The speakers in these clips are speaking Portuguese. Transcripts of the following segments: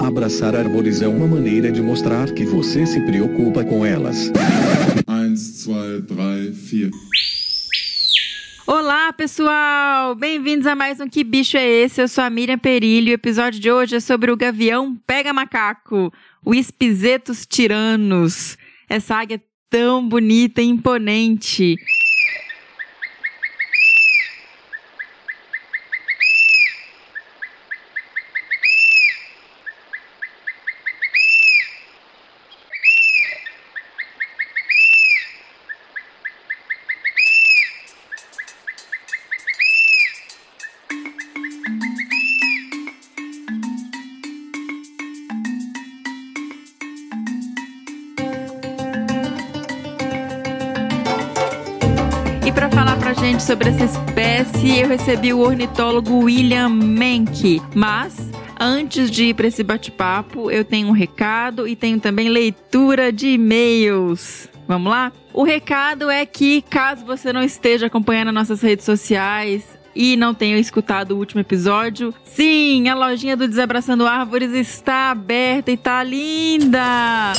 Abraçar árvores é uma maneira de mostrar que você se preocupa com elas. 1, 2, 3, 4. Olá, pessoal! Bem-vindos a mais um Que Bicho é Esse? Eu sou a Miriam Perillo e o episódio de hoje é sobre o gavião pega-macaco, o Espizetos tiranos. Essa águia tão bonita e imponente. E para falar pra gente sobre essa espécie, eu recebi o ornitólogo William Menck. Mas, antes de ir para esse bate-papo, eu tenho um recado e tenho também leitura de e-mails. Vamos lá? O recado é que, caso você não esteja acompanhando nossas redes sociais e não tenha escutado o último episódio, sim, a lojinha do Desabraçando Árvores está aberta e tá linda!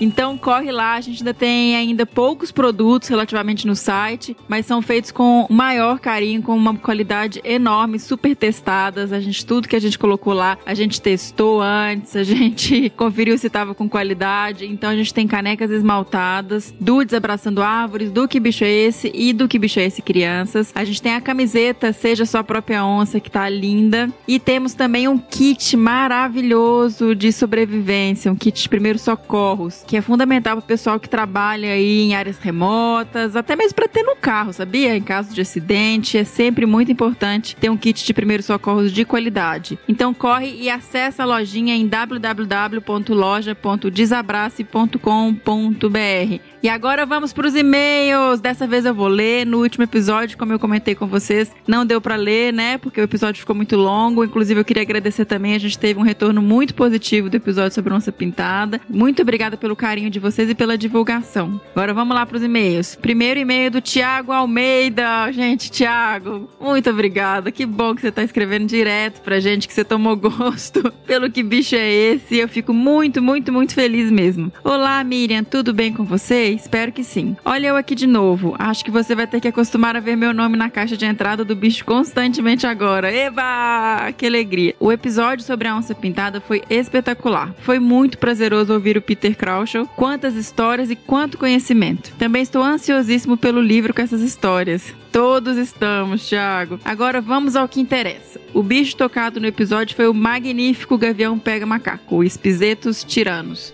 Então corre lá, a gente ainda tem poucos produtos relativamente no site, mas são feitos com o maior carinho, com uma qualidade enorme, super testadas. Tudo que a gente colocou lá, a gente testou antes, a gente conferiu se estava com qualidade. Então a gente tem canecas esmaltadas do Desabraçando Árvores, do Que Bicho é Esse e do Que Bicho é Esse Crianças. A gente tem a camiseta Seja Sua Própria Onça, que tá linda. E temos também um kit maravilhoso de sobrevivência, um kit de primeiros socorros, que é fundamental para o pessoal que trabalha aí em áreas remotas, até mesmo para ter no carro, sabia? Em caso de acidente, é sempre muito importante ter um kit de primeiros socorros de qualidade. Então corre e acessa a lojinha em www.loja.desabrace.com.br. E agora vamos para os e-mails. Dessa vez eu vou ler. No último episódio, como eu comentei com vocês, não deu para ler, né? Porque o episódio ficou muito longo. Inclusive, eu queria agradecer também. A gente teve um retorno muito positivo do episódio sobre a onça pintada. Muito obrigada pelo carinho de vocês e pela divulgação. Agora vamos lá para os e-mails. Primeiro e-mail do Tiago Almeida. Gente, Tiago, muito obrigada. Que bom que você está escrevendo direto pra gente, que você tomou gosto pelo Que Bicho é Esse. Eu fico muito, muito, muito feliz mesmo. Olá, Miriam, tudo bem com você? Espero que sim. Olha eu aqui de novo. Acho que você vai ter que acostumar a ver meu nome na caixa de entrada do bicho constantemente agora. Eba! Que alegria. O episódio sobre a onça pintada foi espetacular. Foi muito prazeroso ouvir o Peter Crouch. Quantas histórias e quanto conhecimento. Também estou ansiosíssimo pelo livro com essas histórias. Todos estamos, Thiago. Agora vamos ao que interessa. O bicho tocado no episódio foi o magnífico gavião pega-macaco, o Espizetos tiranos.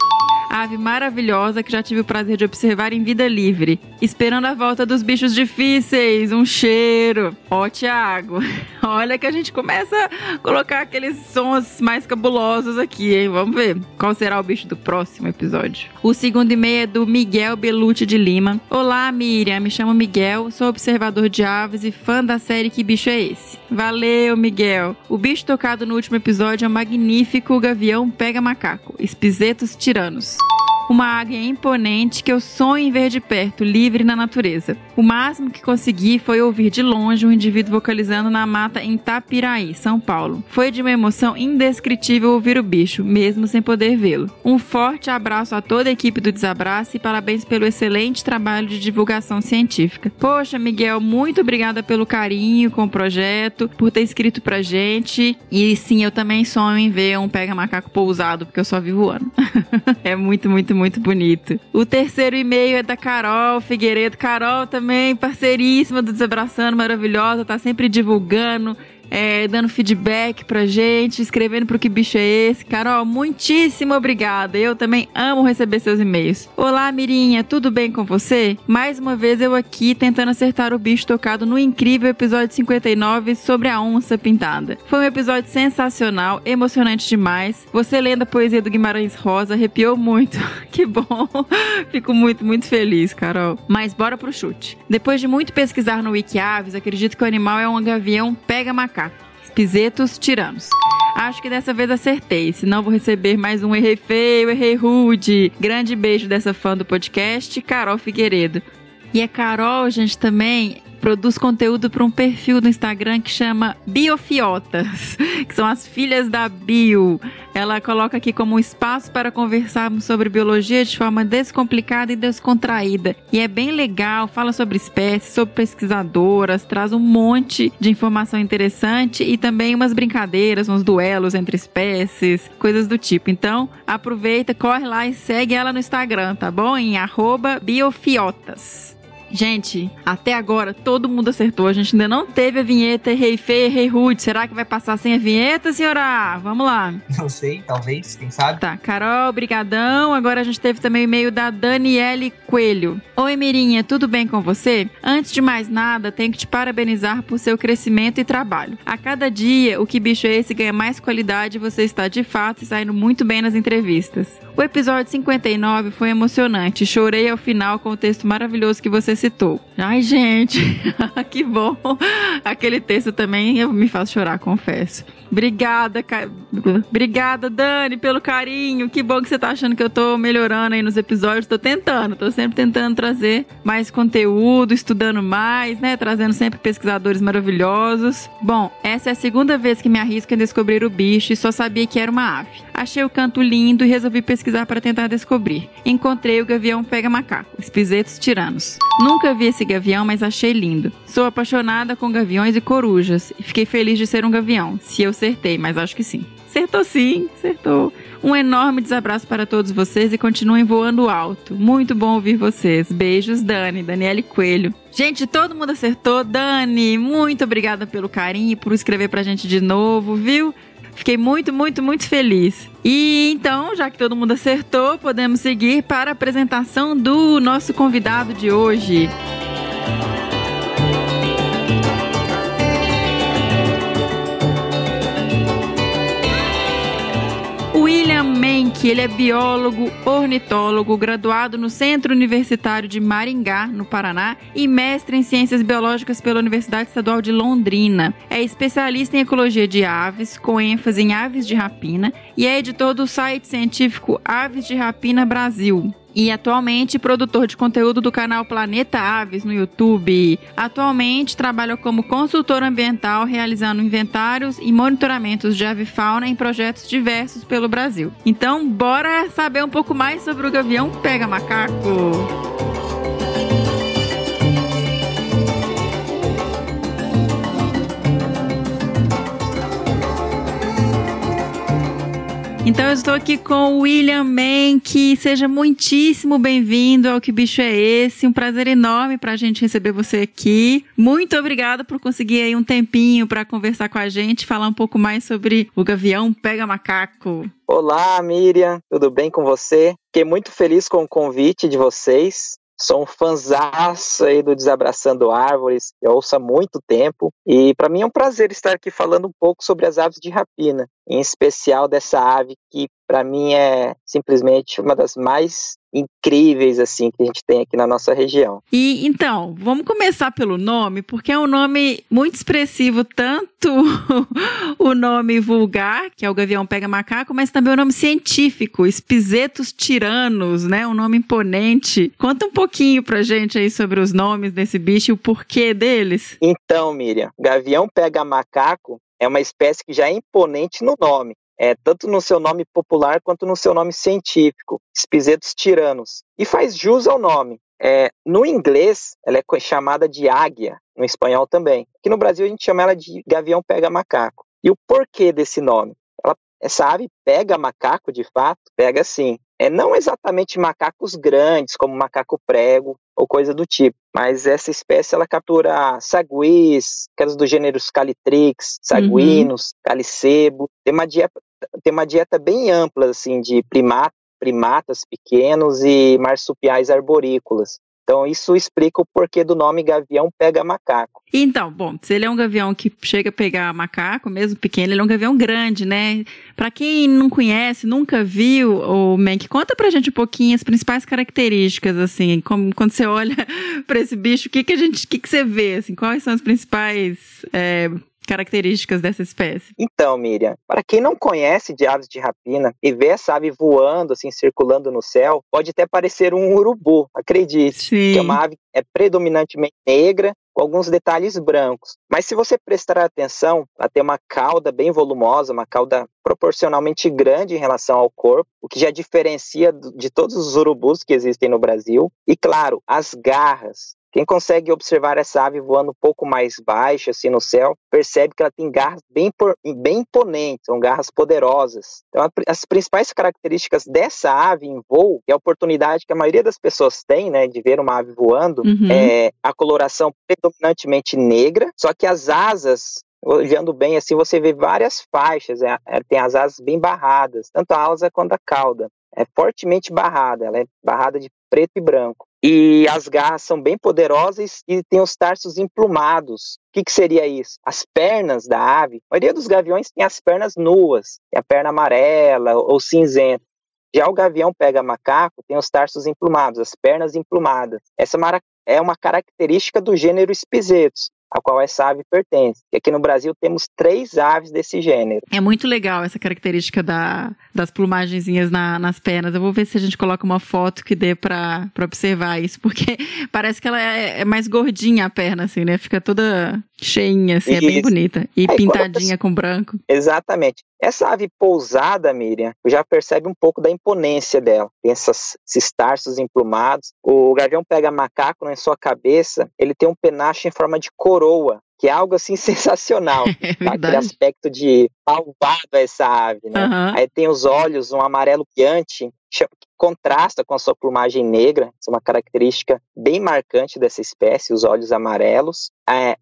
Ave maravilhosa que já tive o prazer de observar em vida livre. Esperando a volta dos bichos difíceis. Um cheiro. Ó, Thiago, olha que a gente começa a colocar aqueles sons mais cabulosos aqui, hein? Vamos ver qual será o bicho do próximo episódio. O segundo e-mail é do Miguel Belucci de Lima. Olá, Miriam. Me chamo Miguel, sou observador de aves e fã da série Que Bicho é Esse? Valeu, Miguel. O bicho tocado no último episódio é o magnífico gavião pega-macaco, Espizetos tiranos. Uma águia imponente que eu sonho em ver de perto, livre na natureza. O máximo que consegui foi ouvir de longe um indivíduo vocalizando na mata em Tapiraí, São Paulo. Foi de uma emoção indescritível ouvir o bicho, mesmo sem poder vê-lo. Um forte abraço a toda a equipe do Desabrace e parabéns pelo excelente trabalho de divulgação científica. Poxa, Miguel, muito obrigada pelo carinho com o projeto, por ter escrito pra gente. E sim, eu também sonho em ver um pega-macaco pousado, porque eu só vi voando. É muito, muito, muito bonito. O terceiro e-mail é da Carol Figueiredo. Carol também, parceiríssima do Desabraçando, maravilhosa, tá sempre divulgando, dando feedback pra gente, escrevendo pro Que Bicho é Esse. Carol, muitíssimo obrigada. Eu também amo receber seus e-mails. Olá, Mirinha, tudo bem com você? Mais uma vez eu aqui tentando acertar o bicho tocado no incrível episódio 59 sobre a onça pintada. Foi um episódio sensacional, emocionante demais. Você lendo a poesia do Guimarães Rosa arrepiou muito. Que bom. Fico muito, muito feliz, Carol. Mas bora pro chute. Depois de muito pesquisar no Wikiaves, acredito que o animal é um gavião pega-macaco. Espizetos tiranos. Acho que dessa vez acertei, senão vou receber mais um errei feio, errei rude. Grande beijo dessa fã do podcast, Carol Figueiredo. E a Carol, gente, também produz conteúdo para um perfil do Instagram que chama Biofiotas, que são as filhas da Bio. Ela coloca aqui como um espaço para conversarmos sobre biologia de forma descomplicada e descontraída. E é bem legal, fala sobre espécies, sobre pesquisadoras, traz um monte de informação interessante e também umas brincadeiras, uns duelos entre espécies, coisas do tipo. Então, aproveita, corre lá e segue ela no Instagram, tá bom? Em @biofiotas. Gente, até agora todo mundo acertou. A gente ainda não teve a vinheta Errei Feio, Errei Rude. Será que vai passar sem a vinheta, senhora? Vamos lá. Não sei, talvez, quem sabe. Tá, Carol, brigadão. Agora a gente teve também o e-mail da Daniele Coelho. Oi, Mirinha, tudo bem com você? Antes de mais nada, tenho que te parabenizar por seu crescimento e trabalho. A cada dia, o Que Bicho é Esse ganha mais qualidade e você está de fato saindo muito bem nas entrevistas. O episódio 59 foi emocionante. Chorei ao final com o texto maravilhoso que você citou. Ai, gente, que bom. Aquele texto também me faz chorar, confesso. Obrigada, Dani, pelo carinho. Que bom que você tá achando que eu tô melhorando aí nos episódios. Tô sempre tentando trazer mais conteúdo, estudando mais, né? Trazendo sempre pesquisadores maravilhosos. Bom, essa é a segunda vez que me arrisco em descobrir o bicho e só sabia que era uma ave. Achei o canto lindo e resolvi pesquisar para tentar descobrir. Encontrei o gavião pega-macaco, Spizetus tiranos. Nunca vi esse gavião, mas achei lindo. Sou apaixonada com gaviões e corujas e fiquei feliz de ser um gavião. Se eu acertei, mas acho que sim. Acertou sim, acertou. Um enorme desabraço para todos vocês e continuem voando alto. Muito bom ouvir vocês. Beijos, Dani, Daniele Coelho. Gente, todo mundo acertou. Dani, muito obrigada pelo carinho e por escrever pra gente de novo, viu? Fiquei muito, muito, muito feliz. E então, já que todo mundo acertou, podemos seguir para a apresentação do nosso convidado de hoje. William Menck, ele é biólogo, ornitólogo, graduado no Centro Universitário de Maringá, no Paraná, e mestre em Ciências Biológicas pela Universidade Estadual de Londrina. É especialista em ecologia de aves, com ênfase em aves de rapina, e é editor do site científico Aves de Rapina Brasil. E atualmente produtor de conteúdo do canal Planeta Aves no YouTube. Atualmente trabalha como consultor ambiental, realizando inventários e monitoramentos de avifauna em projetos diversos pelo Brasil. Então, bora saber um pouco mais sobre o gavião pega-macaco. Então eu estou aqui com o William Menck. Seja muitíssimo bem-vindo ao Que Bicho é Esse? Um prazer enorme para a gente receber você aqui. Muito obrigada por conseguir aí um tempinho para conversar com a gente, falar um pouco mais sobre o gavião pega-macaco. Olá, Miriam, tudo bem com você? Fiquei muito feliz com o convite de vocês. Sou um fanzaço aí do Desabraçando Árvores, eu ouço há muito tempo, e para mim é um prazer estar aqui falando um pouco sobre as aves de rapina, em especial dessa ave que para mim é simplesmente uma das mais incríveis assim que a gente tem aqui na nossa região. E então, vamos começar pelo nome, porque é um nome muito expressivo, tanto o nome vulgar, que é o gavião pega-macaco, mas também o nome científico, Spizetus tiranos, né? Um nome imponente. Conta um pouquinho pra gente aí sobre os nomes desse bicho e o porquê deles. Então, Miriam, gavião pega-macaco é uma espécie que já é imponente no nome. Tanto no seu nome popular quanto no seu nome científico, Spizetus tiranos, e faz jus ao nome. No inglês, ela é chamada de águia, no espanhol também. Aqui no Brasil, a gente chama ela de gavião pega-macaco. E o porquê desse nome? Essa ave pega macaco, de fato, pega sim. Não exatamente macacos grandes, como macaco prego ou coisa do tipo, mas essa espécie ela captura saguis, aquelas do gênero Calitrix, saguinos, calicebo. Tem uma dieta bem ampla assim, de primatas pequenos e marsupiais arborícolas. Então, isso explica o porquê do nome gavião pega-macaco. Então, bom, se ele é um gavião que chega a pegar macaco, mesmo pequeno, ele é um gavião grande, né? Pra quem não conhece, nunca viu, o Menck, conta pra gente um pouquinho as principais características, assim, como quando você olha pra esse bicho, o que você vê, assim, quais são as principais características dessa espécie? Então, Miriam, para quem não conhece de aves de rapina e vê essa ave voando, assim, circulando no céu, pode até parecer um urubu, acredite. Sim. Que é uma ave predominantemente negra, com alguns detalhes brancos. Mas se você prestar atenção, ela tem uma cauda bem volumosa, uma cauda proporcionalmente grande em relação ao corpo, o que já diferencia de todos os urubus que existem no Brasil. E claro, as garras. Quem consegue observar essa ave voando um pouco mais baixa assim no céu, percebe que ela tem garras bem imponentes, são garras poderosas. Então, as principais características dessa ave em voo, e a oportunidade que a maioria das pessoas tem, né, de ver uma ave voando, é a coloração predominantemente negra, só que as asas, olhando bem assim, você vê várias faixas, tem as asas bem barradas, tanto a asa quanto a cauda. É fortemente barrada, ela é barrada de preto e branco. E as garras são bem poderosas e tem os tarsos emplumados. O que seria isso? As pernas da ave, a maioria dos gaviões tem as pernas nuas, tem a perna amarela ou cinzenta. Já o gavião pega-macaco tem os tarsos emplumados, as pernas emplumadas. Essa é uma característica do gênero Espizetos, a qual essa ave pertence. E aqui no Brasil temos 3 aves desse gênero. É muito legal essa característica das plumagenzinhas nas pernas. Eu vou ver se a gente coloca uma foto que dê pra observar isso, porque parece que ela é mais gordinha a perna, assim, né? Fica toda cheinha, assim, é bem bonita. E pintadinha com branco. Exatamente. Essa ave pousada, Miriam, já percebe um pouco da imponência dela. Tem esses tarsos emplumados. O gavião pega-macaco, em sua cabeça, ele tem um penacho em forma de coroa, que é algo assim sensacional. Tá? Aquele aspecto de malvado essa ave, né? Aí tem os olhos, um amarelo brilhante, que contrasta com a sua plumagem negra. Isso é uma característica bem marcante dessa espécie, os olhos amarelos.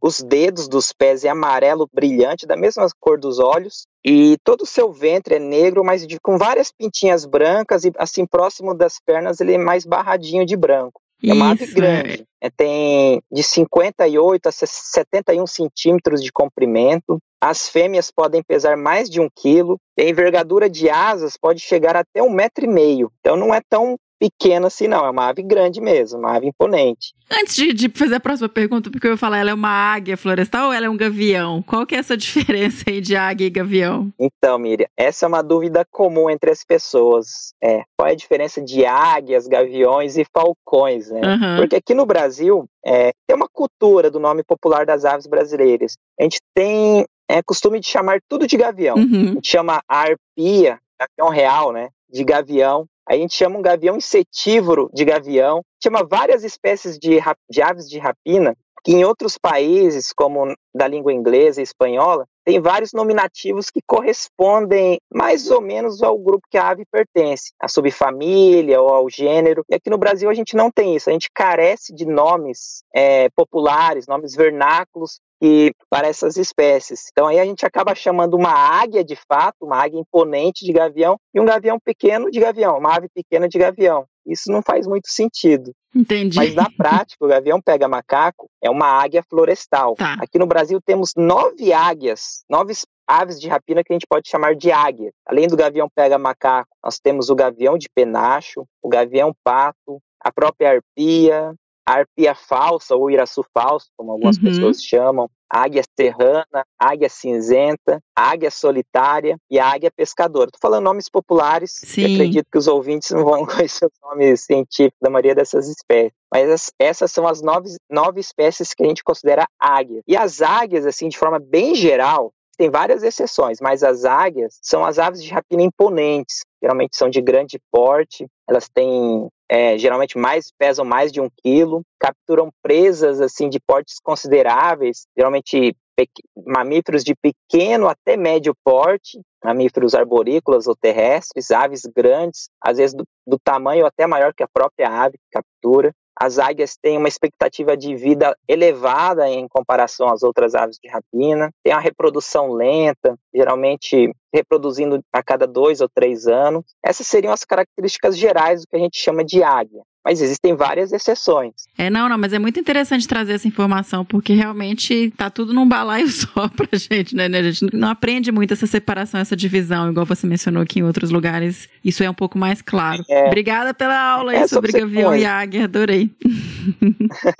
Os dedos dos pés é amarelo brilhante, da mesma cor dos olhos. E todo o seu ventre é negro, mas com várias pintinhas brancas, e assim, próximo das pernas, ele é mais barradinho de branco. É uma ave grande. Tem de 58 a 71 centímetros de comprimento. As fêmeas podem pesar mais de 1 quilo. A envergadura de asas pode chegar até 1,5 metro. Então não é tão pequena assim, não. É uma ave grande mesmo, uma ave imponente. Antes de fazer a próxima pergunta, porque eu ia falar, ela é uma águia florestal ou ela é um gavião? Qual que é essa diferença aí de águia e gavião? Então, Miriam, essa é uma dúvida comum entre as pessoas. Qual é a diferença de águias, gaviões e falcões, né? Porque aqui no Brasil, tem uma cultura do nome popular das aves brasileiras. A gente tem costume de chamar tudo de gavião. A gente chama a arpia, gavião real, né, de gavião. Aí a gente chama um gavião insetívoro de gavião. Chama várias espécies de aves de rapina, que em outros países, como da língua inglesa e espanhola, tem vários nominativos que correspondem mais ou menos ao grupo que a ave pertence, à subfamília ou ao gênero. E aqui no Brasil a gente não tem isso, a gente carece de nomes populares, nomes vernáculos para essas espécies. Então aí a gente acaba chamando uma águia de fato, uma águia imponente de gavião, e um gavião pequeno de gavião, uma ave pequena de gavião. Isso não faz muito sentido. Entendi. Mas na prática, o gavião pega-macaco é uma águia florestal. Tá. Aqui no Brasil temos 9 aves de rapina que a gente pode chamar de águia. Além do gavião pega-macaco, nós temos o gavião de penacho, o gavião pato, a própria arpia, a arpia falsa ou iraçu falso, como algumas pessoas chamam, a águia serrana, a águia cinzenta, a águia solitária e a águia pescadora. Estou falando nomes populares, e acredito que os ouvintes não vão conhecer os nomes científicos da maioria dessas espécies. Mas essas são as 9 espécies que a gente considera águia. E as águias, assim, de forma bem geral, tem várias exceções, mas as águias são as aves de rapina imponentes. Geralmente são de grande porte, elas têm, geralmente pesam mais de 1 quilo, capturam presas assim, de portes consideráveis, geralmente mamíferos de pequeno até médio porte, mamíferos arborícolas ou terrestres, aves grandes, às vezes do tamanho até maior que a própria ave que captura. As águias têm uma expectativa de vida elevada em comparação às outras aves de rapina, tem a reprodução lenta, geralmente reproduzindo a cada 2 ou 3 anos. Essas seriam as características gerais do que a gente chama de águia. Mas existem várias exceções. Mas é muito interessante trazer essa informação, porque realmente tá tudo num balaio só pra gente, né? A gente não aprende muito essa separação, essa divisão, igual você mencionou aqui em outros lugares. Isso é um pouco mais claro. Obrigada pela aula aí sobre gavião e águia, adorei.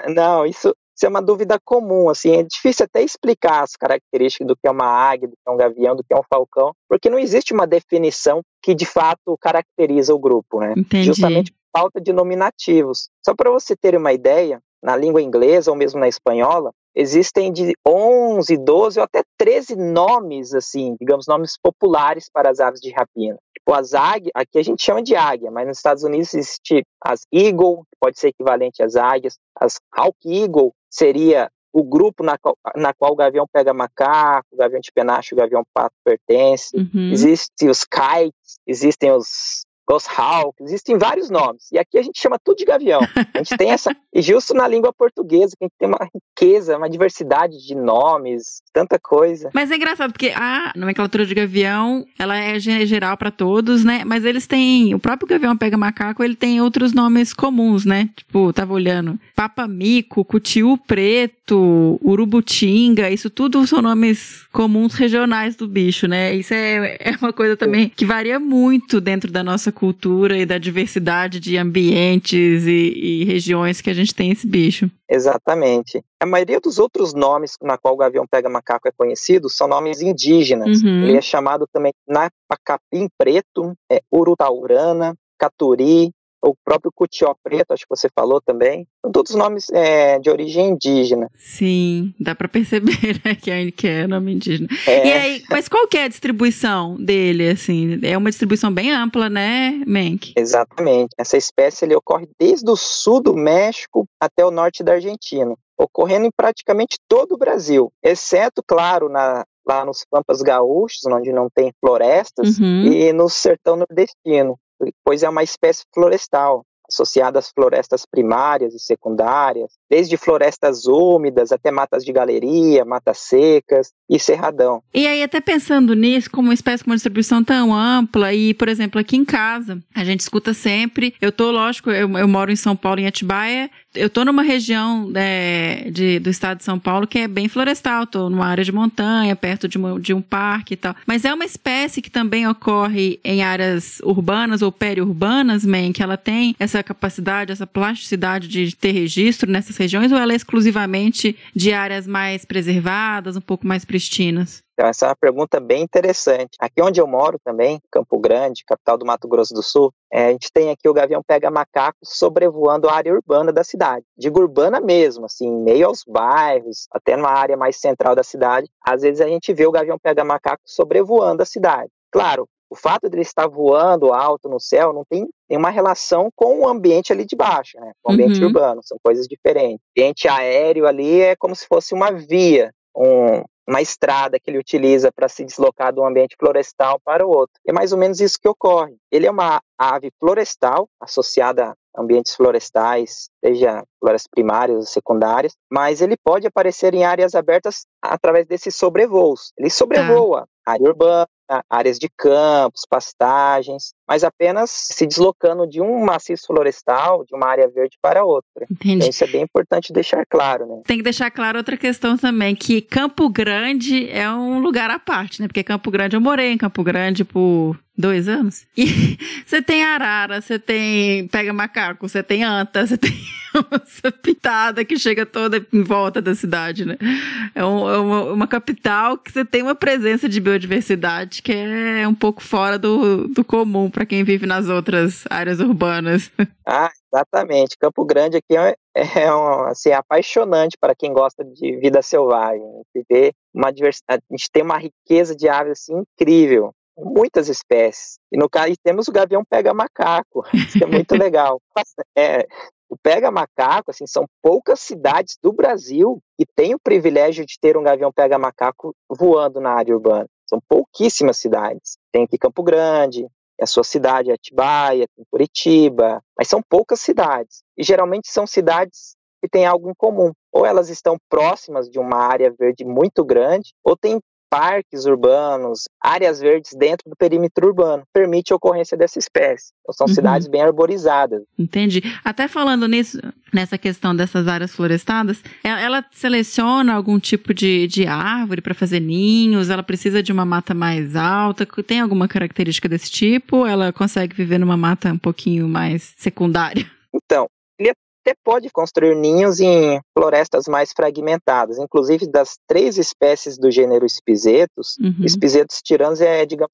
Não, isso é uma dúvida comum, assim, é difícil até explicar as características do que é uma águia, do que é um gavião, do que é um falcão, porque não existe uma definição que de fato caracteriza o grupo, né? Entendi. Justamente por falta de nominativos. Só para você ter uma ideia, na língua inglesa ou mesmo na espanhola, existem de 11, 12 ou até 13 nomes, assim, digamos, nomes populares para as aves de rapina. Tipo, as águias, aqui a gente chama de águia, mas nos Estados Unidos existe as eagle, que pode ser equivalente às águias, as hawk eagle seria o grupo na qual o gavião pega macaco, o gavião de penacho, o gavião pato pertence. Existem os kites, existem os goshawk, existem vários nomes. E aqui a gente chama tudo de gavião. A gente tem essa... E justo na língua portuguesa, que a gente tem uma riqueza, uma diversidade de nomes, tanta coisa. Mas é engraçado, porque a nomenclatura de gavião, ela é geral para todos, né? Mas eles têm... O próprio gavião pega macaco, ele tem outros nomes comuns, né? Tipo, tava olhando. Papamico, cutiú preto, urubutinga, isso tudo são nomes comuns regionais do bicho, né? Isso é uma coisa também que varia muito dentro da nossa cultura e da diversidade de ambientes e regiões que a gente tem esse bicho. Exatamente. A maioria dos outros nomes na qual o gavião pega macaco é conhecido são nomes indígenas. Ele é chamado também napacapim preto, urutaurana, caturi, o próprio cutió preto, acho que você falou também. São todos nomes de origem indígena. Sim, dá pra perceber, né, que é nome indígena. E aí, mas qual que é a distribuição dele, assim? É uma distribuição bem ampla, né, Menck? Exatamente. Essa espécie ele ocorre desde o sul do México até o norte da Argentina, ocorrendo em praticamente todo o Brasil, exceto, claro, lá nos Pampas Gaúchos, onde não tem florestas, e no sertão nordestino, pois é uma espécie florestal, associada às florestas primárias e secundárias, desde florestas úmidas até matas de galeria, matas secas e cerradão. E aí, até pensando nisso, como uma espécie com uma distribuição tão ampla, e, por exemplo, aqui em casa, a gente escuta sempre, eu moro em São Paulo, em Atibaia, eu tô numa região do estado de São Paulo que é bem florestal, tô numa área de montanha, perto de um parque e tal, mas é uma espécie que também ocorre em áreas urbanas ou periurbanas, que ela tem essa capacidade, essa plasticidade de ter registro nessas regiões, ou ela é exclusivamente de áreas mais preservadas, um pouco mais pristinas? Então, essa é uma pergunta bem interessante. Aqui onde eu moro também, Campo Grande, capital do Mato Grosso do Sul, a gente tem aqui o gavião pega macaco sobrevoando a área urbana da cidade. Digo urbana mesmo, assim, em meio aos bairros, até numa área mais central da cidade. Às vezes a gente vê o gavião pega macaco sobrevoando a cidade. Claro, o fato de ele estar voando alto no céu não tem nenhuma relação com o ambiente ali de baixo, né? Com o ambiente urbano, são coisas diferentes. O ambiente aéreo ali é como se fosse uma via, uma estrada que ele utiliza para se deslocar de um ambiente florestal para o outro. É mais ou menos isso que ocorre. Ele é uma ave florestal, associada a ambientes florestais, seja florestas primárias ou secundárias, mas ele pode aparecer em áreas abertas através desses sobrevoos. Ele sobrevoa área urbana, áreas de campos, pastagens, mas apenas se deslocando de um maciço florestal, de uma área verde para outra. Entendi. Então, isso é bem importante deixar claro, né? Tem que deixar claro outra questão também, que Campo Grande é um lugar à parte, né? Porque Campo Grande, eu morei em Campo Grande por 2 anos. E você tem arara, você tem pega macaco, você tem anta, você tem essa pitada que chega toda em volta da cidade, né? É uma capital que você tem uma presença de biodiversidade que é um pouco fora do comum para quem vive nas outras áreas urbanas. Ah, exatamente. Campo Grande aqui assim, é apaixonante para quem gosta de vida selvagem. A gente tem uma riqueza de aves assim, incrível. Muitas espécies. E no caso temos o gavião pega macaco. Isso é muito legal. O pega macaco, assim, são poucas cidades do Brasil que têm o privilégio de ter um gavião pega macaco voando na área urbana. São pouquíssimas cidades. Tem aqui Campo Grande, a sua cidade é Atibaia, tem Curitiba, mas são poucas cidades. E geralmente são cidades que têm algo em comum. Ou elas estão próximas de uma área verde muito grande, ou tem parques urbanos, áreas verdes dentro do perímetro urbano, permite a ocorrência dessa espécie. Então, são cidades bem arborizadas. Entendi. Até falando nessa questão dessas áreas florestadas, ela seleciona algum tipo de árvore para fazer ninhos? Ela precisa de uma mata mais alta? Tem alguma característica desse tipo? Ou ela consegue viver numa mata um pouquinho mais secundária? Então, ele até pode construir ninhos em florestas mais fragmentadas. Inclusive, das 3 espécies do gênero Espizetos, Espizetos tiranos é, digamos,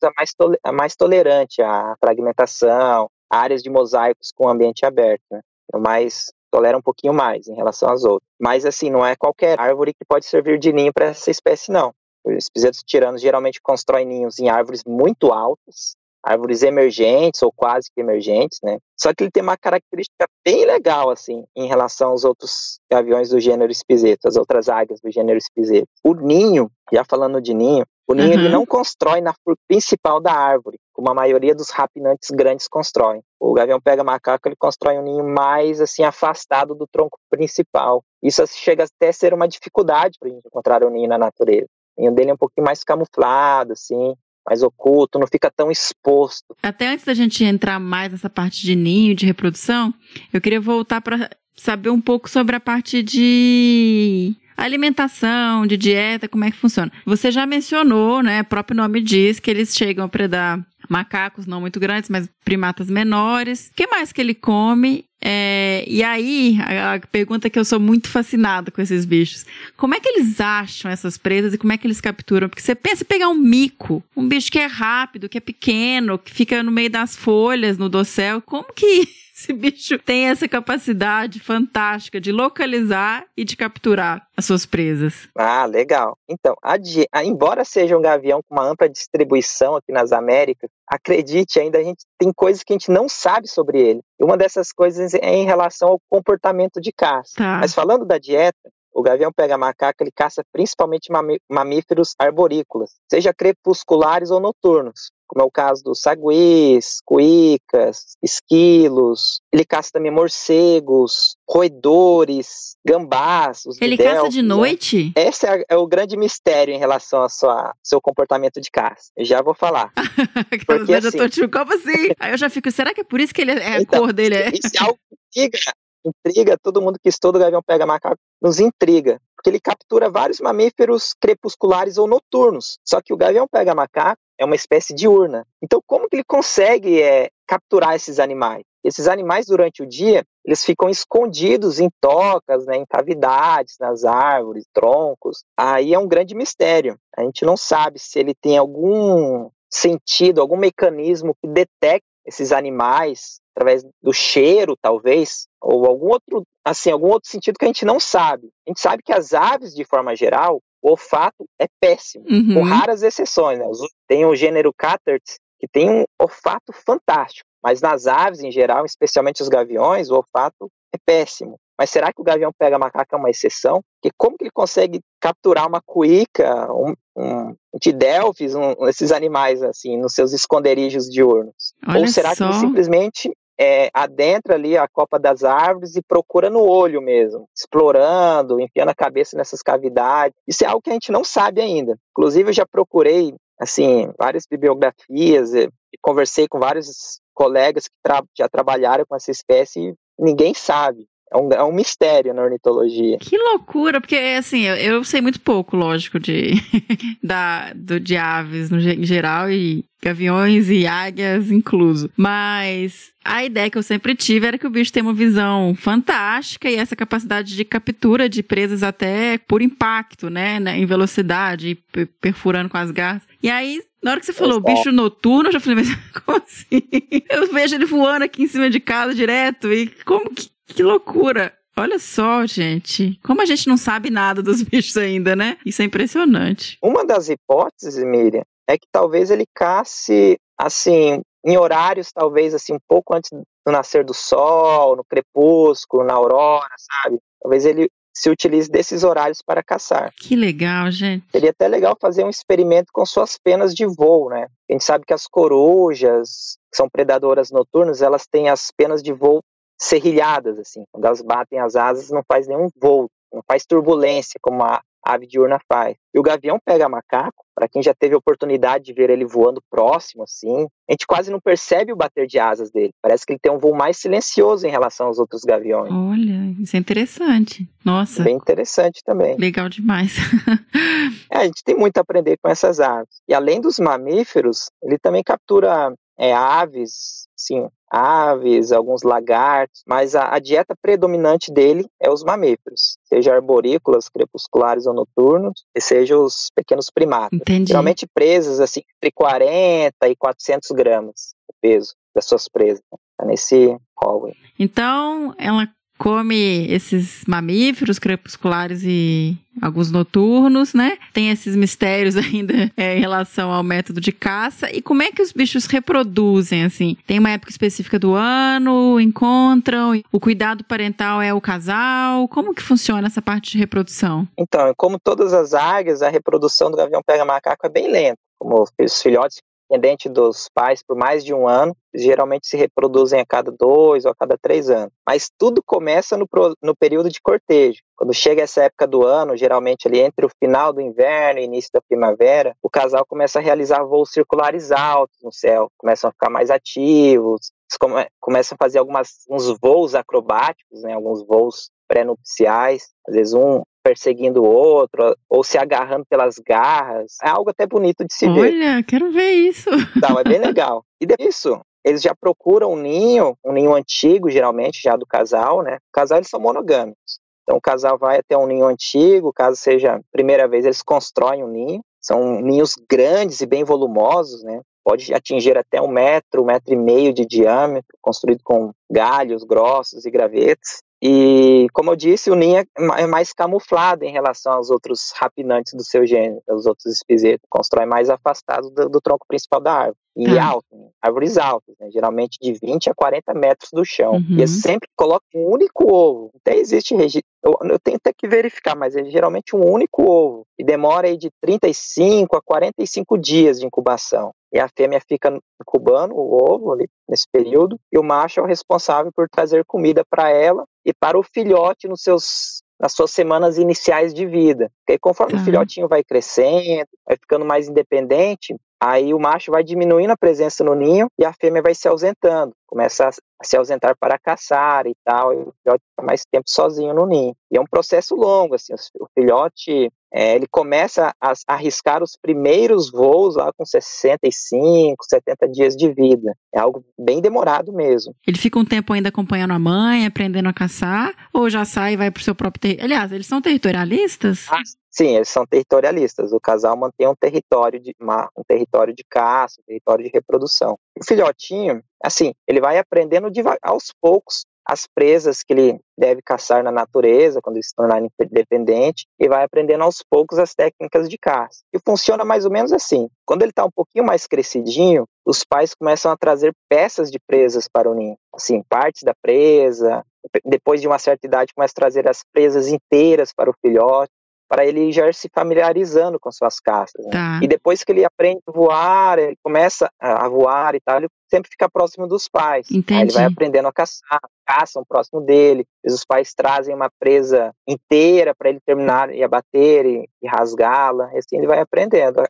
a mais tolerante à fragmentação, áreas de mosaicos com ambiente aberto, né? É mais tolera um pouquinho mais em relação às outras. Mas assim, não é qualquer árvore que pode servir de ninho para essa espécie, não. Os espisetos tiranos geralmente constroem ninhos em árvores muito altas, árvores emergentes ou quase que emergentes, né? Só que ele tem uma característica bem legal, assim, em relação aos outros gaviões do gênero espiseto, as outras águias do gênero espiseto. O ninho, já falando de ninho, o ninho ele não constrói na flor principal da árvore, como a maioria dos rapinantes grandes constroem. O gavião pega-macaco, ele constrói um ninho mais, assim, afastado do tronco principal. Isso chega até a ser uma dificuldade para a gente encontrar o ninho na natureza. O ninho dele é um pouquinho mais camuflado, assim, mais oculto, não fica tão exposto. Até antes da gente entrar mais nessa parte de ninho, de reprodução, eu queria voltar para saber um pouco sobre a parte de alimentação, de dieta, como é que funciona. Você já mencionou, né, o próprio nome diz que eles chegam a predar macacos não muito grandes, mas primatas menores. O que mais que ele come? E aí, a pergunta é que eu sou muito fascinada com esses bichos. Como é que eles acham essas presas e como é que eles capturam? Porque você pensa em pegar um mico, um bicho que é rápido, que é pequeno, que fica no meio das folhas, no dossel. Como que esse bicho tem essa capacidade fantástica de localizar e de capturar as suas presas? Ah, legal. Então, embora seja um gavião com uma ampla distribuição aqui nas Américas, acredite, ainda a gente tem coisas que a gente não sabe sobre ele. E uma dessas coisas é em relação ao comportamento de caça. Tá. Mas falando da dieta, o gavião pega-macaco, ele caça principalmente mamíferos arborícolas, seja crepusculares ou noturnos, como é o caso dos saguis, cuícas, esquilos. Ele caça também morcegos, roedores, gambás, os Ele delfos, caça de noite? Né? Esse é o grande mistério em relação ao seu comportamento de caça. Eu já vou falar. Porque assim, eu tô tipo, como assim? Aí eu já fico, será que é por isso que ele a cor dele é? Isso é algo que intriga todo mundo que estuda o gavião pega-macaco, nos intriga, porque ele captura vários mamíferos crepusculares ou noturnos. Só que o gavião pega-macaco é uma espécie diurna. Então, como que ele consegue capturar esses animais? Esses animais, durante o dia, eles ficam escondidos em tocas, né, em cavidades, nas árvores, troncos. Aí é um grande mistério. A gente não sabe se ele tem algum sentido, algum mecanismo que detecta esses animais através do cheiro, talvez, ou algum outro sentido que a gente não sabe. A gente sabe que as aves, de forma geral, o olfato é péssimo, com raras exceções, né? Tem o gênero Cathartes, que tem um olfato fantástico, mas nas aves, em geral, especialmente os gaviões, o olfato é péssimo. Mas será que o gavião pega-macaco é uma exceção? Porque como que ele consegue capturar uma cuíca, um tidelfis, esses animais assim, nos seus esconderijos diurnos? Olha Ou será que ele simplesmente adentra ali a copa das árvores e procura no olho mesmo, explorando, enfiando a cabeça nessas cavidades? Isso é algo que a gente não sabe ainda. Inclusive, eu já procurei assim, várias bibliografias e conversei com vários colegas que já trabalharam com essa espécie e ninguém sabe. É um mistério na ornitologia. Que loucura, porque assim, eu sei muito pouco, lógico, de aves em geral, e gaviões e águias incluso. Mas a ideia que eu sempre tive era que o bicho tem uma visão fantástica e essa capacidade de captura de presas até por impacto, né, em velocidade, perfurando com as garras. E aí, na hora que você falou bicho noturno, eu já falei, mas como assim? Eu vejo ele voando aqui em cima de casa direto, e como que loucura! Olha só, gente, como a gente não sabe nada dos bichos ainda, né? Isso é impressionante. Uma das hipóteses, Miriam, é que talvez ele casse, assim, em horários talvez assim um pouco antes do nascer do sol, no crepúsculo, na aurora, sabe? Talvez ele se utilize desses horários para caçar. Que legal, gente. Seria até legal fazer um experimento com suas penas de voo, né? A gente sabe que as corujas, que são predadoras noturnas, elas têm as penas de voo serrilhadas, assim. Quando elas batem as asas, não faz nenhum voo, não faz turbulência, como a ave diurna faz. E o gavião pega-macaco, para quem já teve a oportunidade de ver ele voando próximo, assim, a gente quase não percebe o bater de asas dele. Parece que ele tem um voo mais silencioso em relação aos outros gaviões. Olha, isso é interessante. Nossa. Bem interessante também. Legal demais. A gente tem muito a aprender com essas aves. E além dos mamíferos, ele também captura aves, sim, aves, alguns lagartos, mas a dieta predominante dele é os mamíferos, seja arborícolas, crepusculares ou noturnos, e seja os pequenos primatas. Entendi. Geralmente presas assim, entre 40 e 400 gramas o peso das suas presas, tá nesse hall. Então, ela come esses mamíferos crepusculares e alguns noturnos, né? Tem esses mistérios ainda em relação ao método de caça. E como é que os bichos reproduzem, assim? Tem uma época específica do ano, encontram, o cuidado parental é o casal? Como que funciona essa parte de reprodução? Então, como todas as águias, a reprodução do gavião pega-macaco é bem lenta. Como os filhotes dependente dos pais por mais de um ano, geralmente se reproduzem a cada 2 ou a cada 3 anos. Mas tudo começa no período de cortejo. Quando chega essa época do ano, geralmente ali entre o final do inverno e início da primavera, o casal começa a realizar voos circulares altos no céu, começam a ficar mais ativos, começam a fazer uns voos acrobáticos, né, alguns voos pré-nupciais, às vezes um perseguindo o outro, ou se agarrando pelas garras. É algo até bonito de se ver. Olha, quero ver isso. Então, é bem legal. E disso, eles já procuram um ninho antigo, geralmente, já do casal, né? O casal, eles são monogâmicos. Então, o casal vai até um ninho antigo, caso seja a primeira vez, eles constroem um ninho. São ninhos grandes e bem volumosos, né? Pode atingir até 1 metro, 1,5 metro de diâmetro, construído com galhos grossos e gravetos. E, como eu disse, o ninho é mais camuflado em relação aos outros rapinantes do seu gênero, os outros espisetos. Constrói mais afastado do tronco principal da árvore. E alto, árvores altas, né? Geralmente de 20 a 40 metros do chão. Uhum. E eles sempre colocam um único ovo. Até existe registro. Eu tenho até que verificar, mas é geralmente um único ovo. E demora aí de 35 a 45 dias de incubação. E a fêmea fica incubando o ovo ali nesse período. E o macho é o responsável por trazer comida para ela e para o filhote nas suas semanas iniciais de vida. Porque conforme o filhotinho vai crescendo, vai ficando mais independente, aí o macho vai diminuindo a presença no ninho e a fêmea vai se ausentando. Começa a se ausentar para caçar e tal, e o filhote fica mais tempo sozinho no ninho. E é um processo longo, assim, o filhote, ele começa a arriscar os primeiros voos lá com 65, 70 dias de vida. É algo bem demorado mesmo. Ele fica um tempo ainda acompanhando a mãe, aprendendo a caçar, ou já sai e vai pro seu próprio território? Aliás, eles são territorialistas? Sim, eles são territorialistas. O casal mantém um território de caça, um território de reprodução. O filhotinho, assim, ele vai aprendendo aos poucos as presas que ele deve caçar na natureza, quando ele se tornar independente, e vai aprendendo aos poucos as técnicas de caça. E funciona mais ou menos assim. Quando ele está um pouquinho mais crescidinho, os pais começam a trazer peças de presas para o ninho. Assim, partes da presa. Depois de uma certa idade, começa a trazer as presas inteiras para o filhote, para ele já ir se familiarizando com suas caças. Né? Tá. E depois que ele aprende a voar, ele começa a voar e tal, ele sempre fica próximo dos pais. Entendi. Aí ele vai aprendendo a caçar, caçam próximo dele. Os pais trazem uma presa inteira para ele terminar e abater e rasgá-la. E assim ele vai aprendendo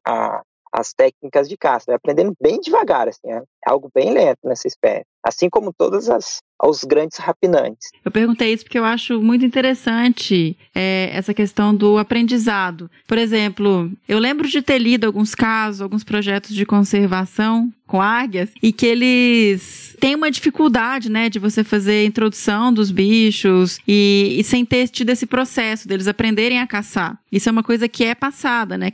as técnicas de caça, vai aprendendo bem devagar, assim, é algo bem lento nessa espécie. Assim como todos os grandes rapinantes. Eu perguntei isso porque eu acho muito interessante essa questão do aprendizado. Por exemplo, eu lembro de ter lido alguns casos, alguns projetos de conservação com águias, e que eles têm uma dificuldade, né, de você fazer a introdução dos bichos e sem ter tido esse processo deles aprenderem a caçar. Isso é uma coisa que é passada, né,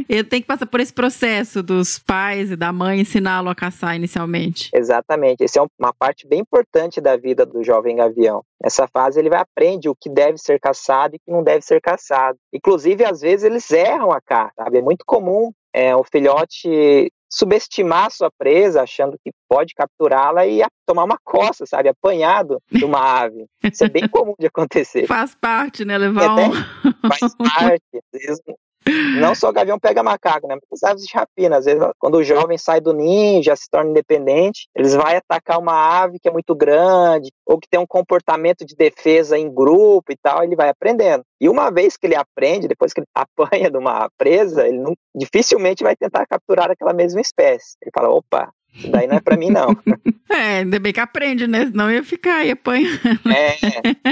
ele tem que passar por esse processo dos pais e da mãe ensiná-lo a caçar inicialmente. Exatamente, essa é uma parte bem importante da vida do jovem gavião. Nessa fase ele aprende o que deve ser caçado e o que não deve ser caçado. Inclusive, às vezes eles erram a caça, sabe? É muito comum o filhote subestimar sua presa, achando que pode capturá-la e tomar uma coça, sabe? Apanhado de uma ave. Isso é bem comum de acontecer. Faz parte, né? Faz parte. Às vezes, não só o gavião pega macaco, né? Mas as aves de rapina, às vezes, quando o jovem sai do ninho, já se torna independente, eles vão atacar uma ave que é muito grande, ou que tem um comportamento de defesa em grupo e tal, ele vai aprendendo. E uma vez que ele aprende, depois que ele apanha de uma presa, ele dificilmente vai tentar capturar aquela mesma espécie. Ele fala, opa, isso daí não é pra mim, não. Ainda bem que aprende, né? Senão ia ficar aí apanhando.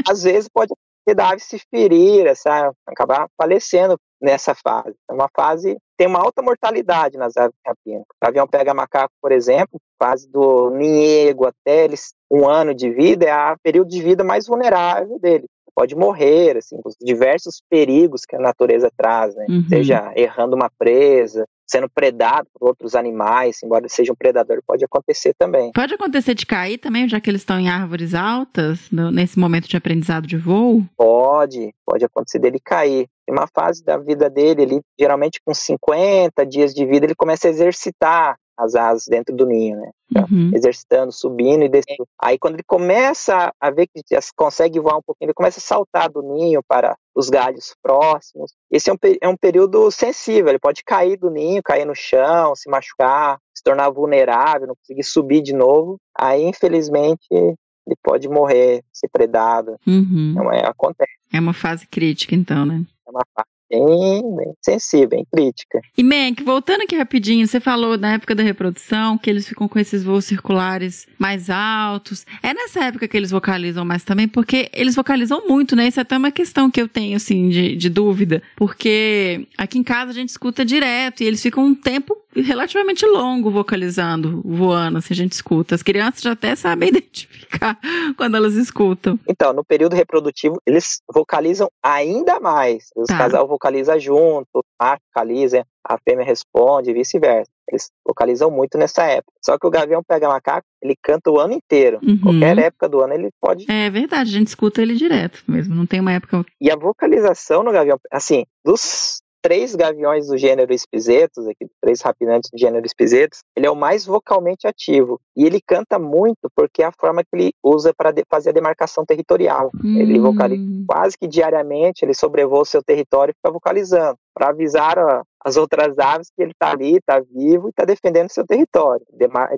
Às vezes pode da ave se ferir, sabe? Acabar falecendo nessa fase. É uma fase tem uma alta mortalidade nas aves de rapina. O gavião pega-macaco, por exemplo, fase do ninhego até 1 ano de vida, é o período de vida mais vulnerável dele. Pode morrer, assim, com os diversos perigos que a natureza traz, né? Uhum. Seja errando uma presa, sendo predado por outros animais, embora ele seja um predador, pode acontecer também. Pode acontecer de cair também, já que eles estão em árvores altas, nesse momento de aprendizado de voo? Pode acontecer dele cair. Em uma fase da vida dele, ele geralmente com 50 dias de vida, ele começa a exercitar as asas dentro do ninho, né? Então, exercitando, subindo e descendo. Aí quando ele começa a ver que já consegue voar um pouquinho, ele começa a saltar do ninho para os galhos próximos. Esse é um período sensível, ele pode cair do ninho, cair no chão, se machucar, se tornar vulnerável, não conseguir subir de novo. Aí, infelizmente, ele pode morrer, ser predado. Então, acontece. É uma fase crítica, então, né? É uma fase bem sensível, bem crítica. E, Menk, voltando aqui rapidinho, você falou na época da reprodução que eles ficam com esses voos circulares mais altos. É nessa época que eles vocalizam mais também, porque eles vocalizam muito, né? Isso é até uma questão que eu tenho, assim, de dúvida. Porque aqui em casa a gente escuta direto e eles ficam um tempo relativamente longo vocalizando, voando, assim, a gente escuta. As crianças já até sabem identificar quando elas escutam. Então, no período reprodutivo, eles vocalizam ainda mais. O casal vocaliza junto, o macho vocaliza, a fêmea responde e vice-versa. Eles vocalizam muito nessa época. Só que o gavião pega macaco, ele canta o ano inteiro. Qualquer época do ano ele pode... É verdade, a gente escuta ele direto mesmo, não tem uma época... E a vocalização no gavião, assim, dos 3 gaviões do gênero Espisetos, aqui, 3 rapinantes do gênero Espisetos, ele é o mais vocalmente ativo. E ele canta muito porque é a forma que ele usa para fazer a demarcação territorial. Ele vocaliza quase que diariamente, ele sobrevoa o seu território e fica vocalizando, para avisar as outras aves que ele está ali, está vivo e está defendendo o seu território.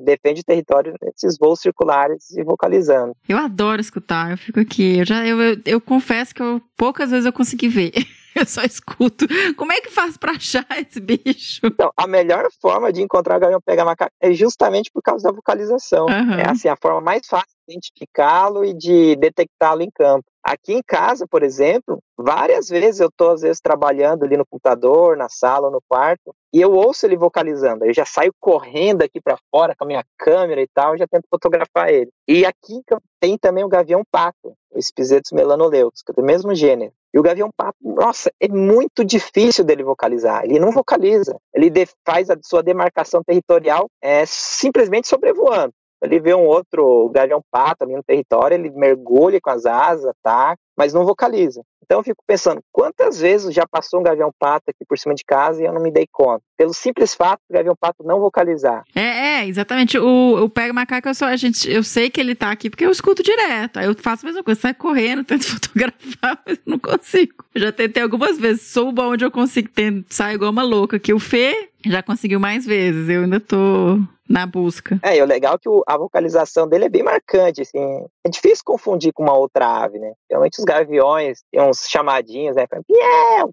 Defende o território nesses voos circulares e vocalizando. Eu adoro escutar, eu fico aqui. Eu confesso que poucas vezes eu consegui ver. Eu só escuto. Como é que faz pra achar esse bicho? Então, a melhor forma de encontrar o gavião pega macaco é justamente por causa da vocalização. É assim, a forma mais fácil de identificá-lo e de detectá-lo em campo. Aqui em casa, por exemplo, várias vezes eu estou, às vezes, trabalhando ali no computador, na sala ou no quarto, e eu ouço ele vocalizando. Eu já saio correndo aqui para fora com a minha câmera e tal, e já tento fotografar ele. E aqui tem também o gavião pato, o Espisetos melanoleucos, que é do mesmo gênero. E o gavião pato, nossa, é muito difícil dele vocalizar. Ele não vocaliza. Ele faz a sua demarcação territorial simplesmente sobrevoando. Ele vê um outro gavião pato ali no território, ele mergulha com as asas, ataca, mas não vocaliza. Então eu fico pensando, quantas vezes já passou um gavião pato aqui por cima de casa e eu não me dei conta? Pelo simples fato do gavião pato não vocalizar. Exatamente. O pega macaco, eu sei que ele tá aqui porque eu escuto direto. Aí eu faço a mesma coisa, saio correndo, tento fotografar, mas não consigo. Eu já tentei algumas vezes, souba onde eu consigo, saio igual uma louca, que o Fê já conseguiu mais vezes, eu ainda tô na busca. E o legal é que a vocalização dele é bem marcante, assim, é difícil confundir com uma outra ave, né? Geralmente os gaviões têm uns chamadinhos, né?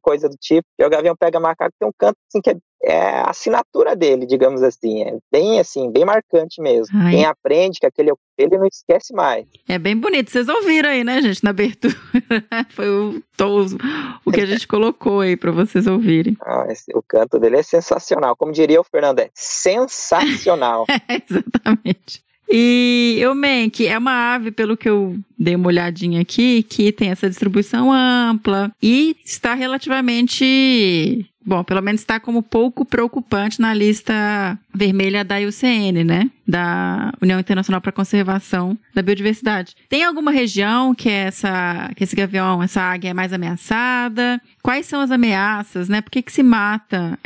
Coisa do tipo. E o gavião pega macaco tem um canto assim que é a assinatura dele, digamos assim. É bem assim, bem marcante mesmo. Quem aprende que aquele é o ele não esquece mais. É bem bonito. Vocês ouviram aí, né, gente, na abertura. Foi o que a gente colocou aí pra vocês ouvirem. O canto dele é sensacional. Como diria o Fernando, é sensacional. Exatamente. E o Menk é uma ave, pelo que eu dei uma olhadinha aqui, que tem essa distribuição ampla e está relativamente... Bom, pelo menos está como pouco preocupante na lista vermelha da IUCN, né? Da União Internacional para a Conservação da Biodiversidade. Tem alguma região que esse gavião, essa águia é mais ameaçada? Quais são as ameaças, né? Por que se mata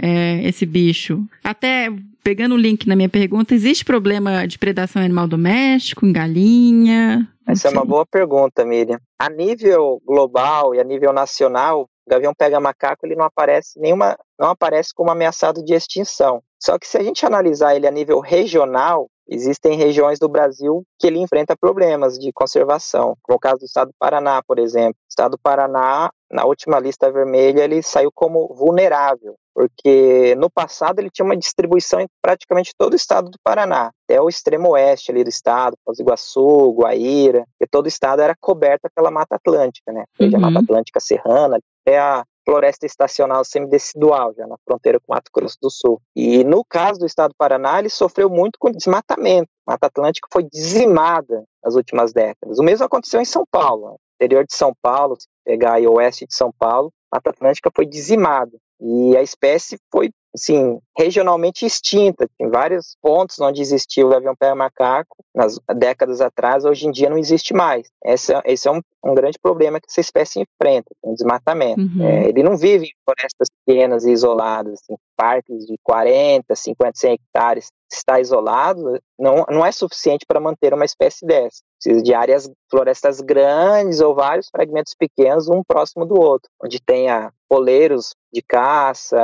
esse bicho? Até pegando o link na minha pergunta, existe problema de predação em animal doméstico, em galinha? Essa é uma boa pergunta, Miriam. A nível global e a nível nacional, o gavião pega macaco, ele não aparece como ameaçado de extinção. Só que se a gente analisar ele a nível regional, existem regiões do Brasil que ele enfrenta problemas de conservação, como o caso do estado do Paraná, por exemplo. O estado do Paraná, na última lista vermelha, ele saiu como vulnerável, porque no passado ele tinha uma distribuição em praticamente todo o estado do Paraná, até o extremo oeste ali do estado, Foz do Iguaçu, Guaíra, e todo o estado era coberto pela Mata Atlântica, né? A Mata Atlântica Serrana, até a floresta estacional semidecidual, já na fronteira com Mato Grosso do Sul. E no caso do estado do Paraná, ele sofreu muito com desmatamento. A Mata Atlântica foi dizimada nas últimas décadas. O mesmo aconteceu em São Paulo. No interior de São Paulo, se pegar aí o oeste de São Paulo, a Mata Atlântica foi dizimada. E a espécie foi assim, regionalmente extinta. Tem vários pontos onde existiu o gavião pega-macaco nas décadas atrás, hoje em dia não existe mais. Esse é um grande problema que essa espécie enfrenta, o desmatamento. Ele não vive em florestas pequenas e isoladas, assim, parques de 40, 50, 100 hectares. Está isolado não é suficiente para manter uma espécie dessa. Precisa de florestas grandes ou vários fragmentos pequenos, um próximo do outro, onde tenha poleiros de caça,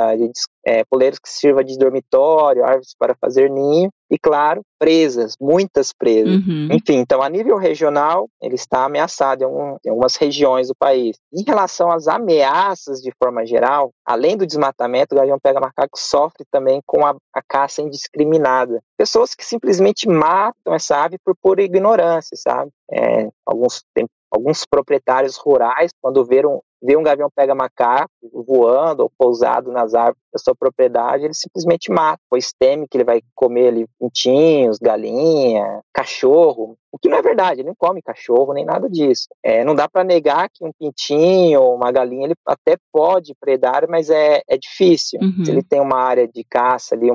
poleiros que sirvam de dormitório, árvores para fazer ninho e, claro, presas, muitas presas. Enfim, então, a nível regional, ele está ameaçado em algumas regiões do país. Em relação às ameaças de forma geral, além do desmatamento, o gavião pega-macaco sofre também com a caça indiscriminada. Pessoas que simplesmente matam essa ave por pura ignorância, sabe? Alguns proprietários rurais, quando vê um gavião pega-macaco voando ou pousado nas árvores da sua propriedade, ele simplesmente mata, pois teme que ele vai comer ali pintinhos, galinha, cachorro, o que não é verdade, ele não come cachorro nem nada disso. Não dá para negar que um pintinho ou uma galinha ele até pode predar, mas é difícil. Se ele tem uma área de caça ali,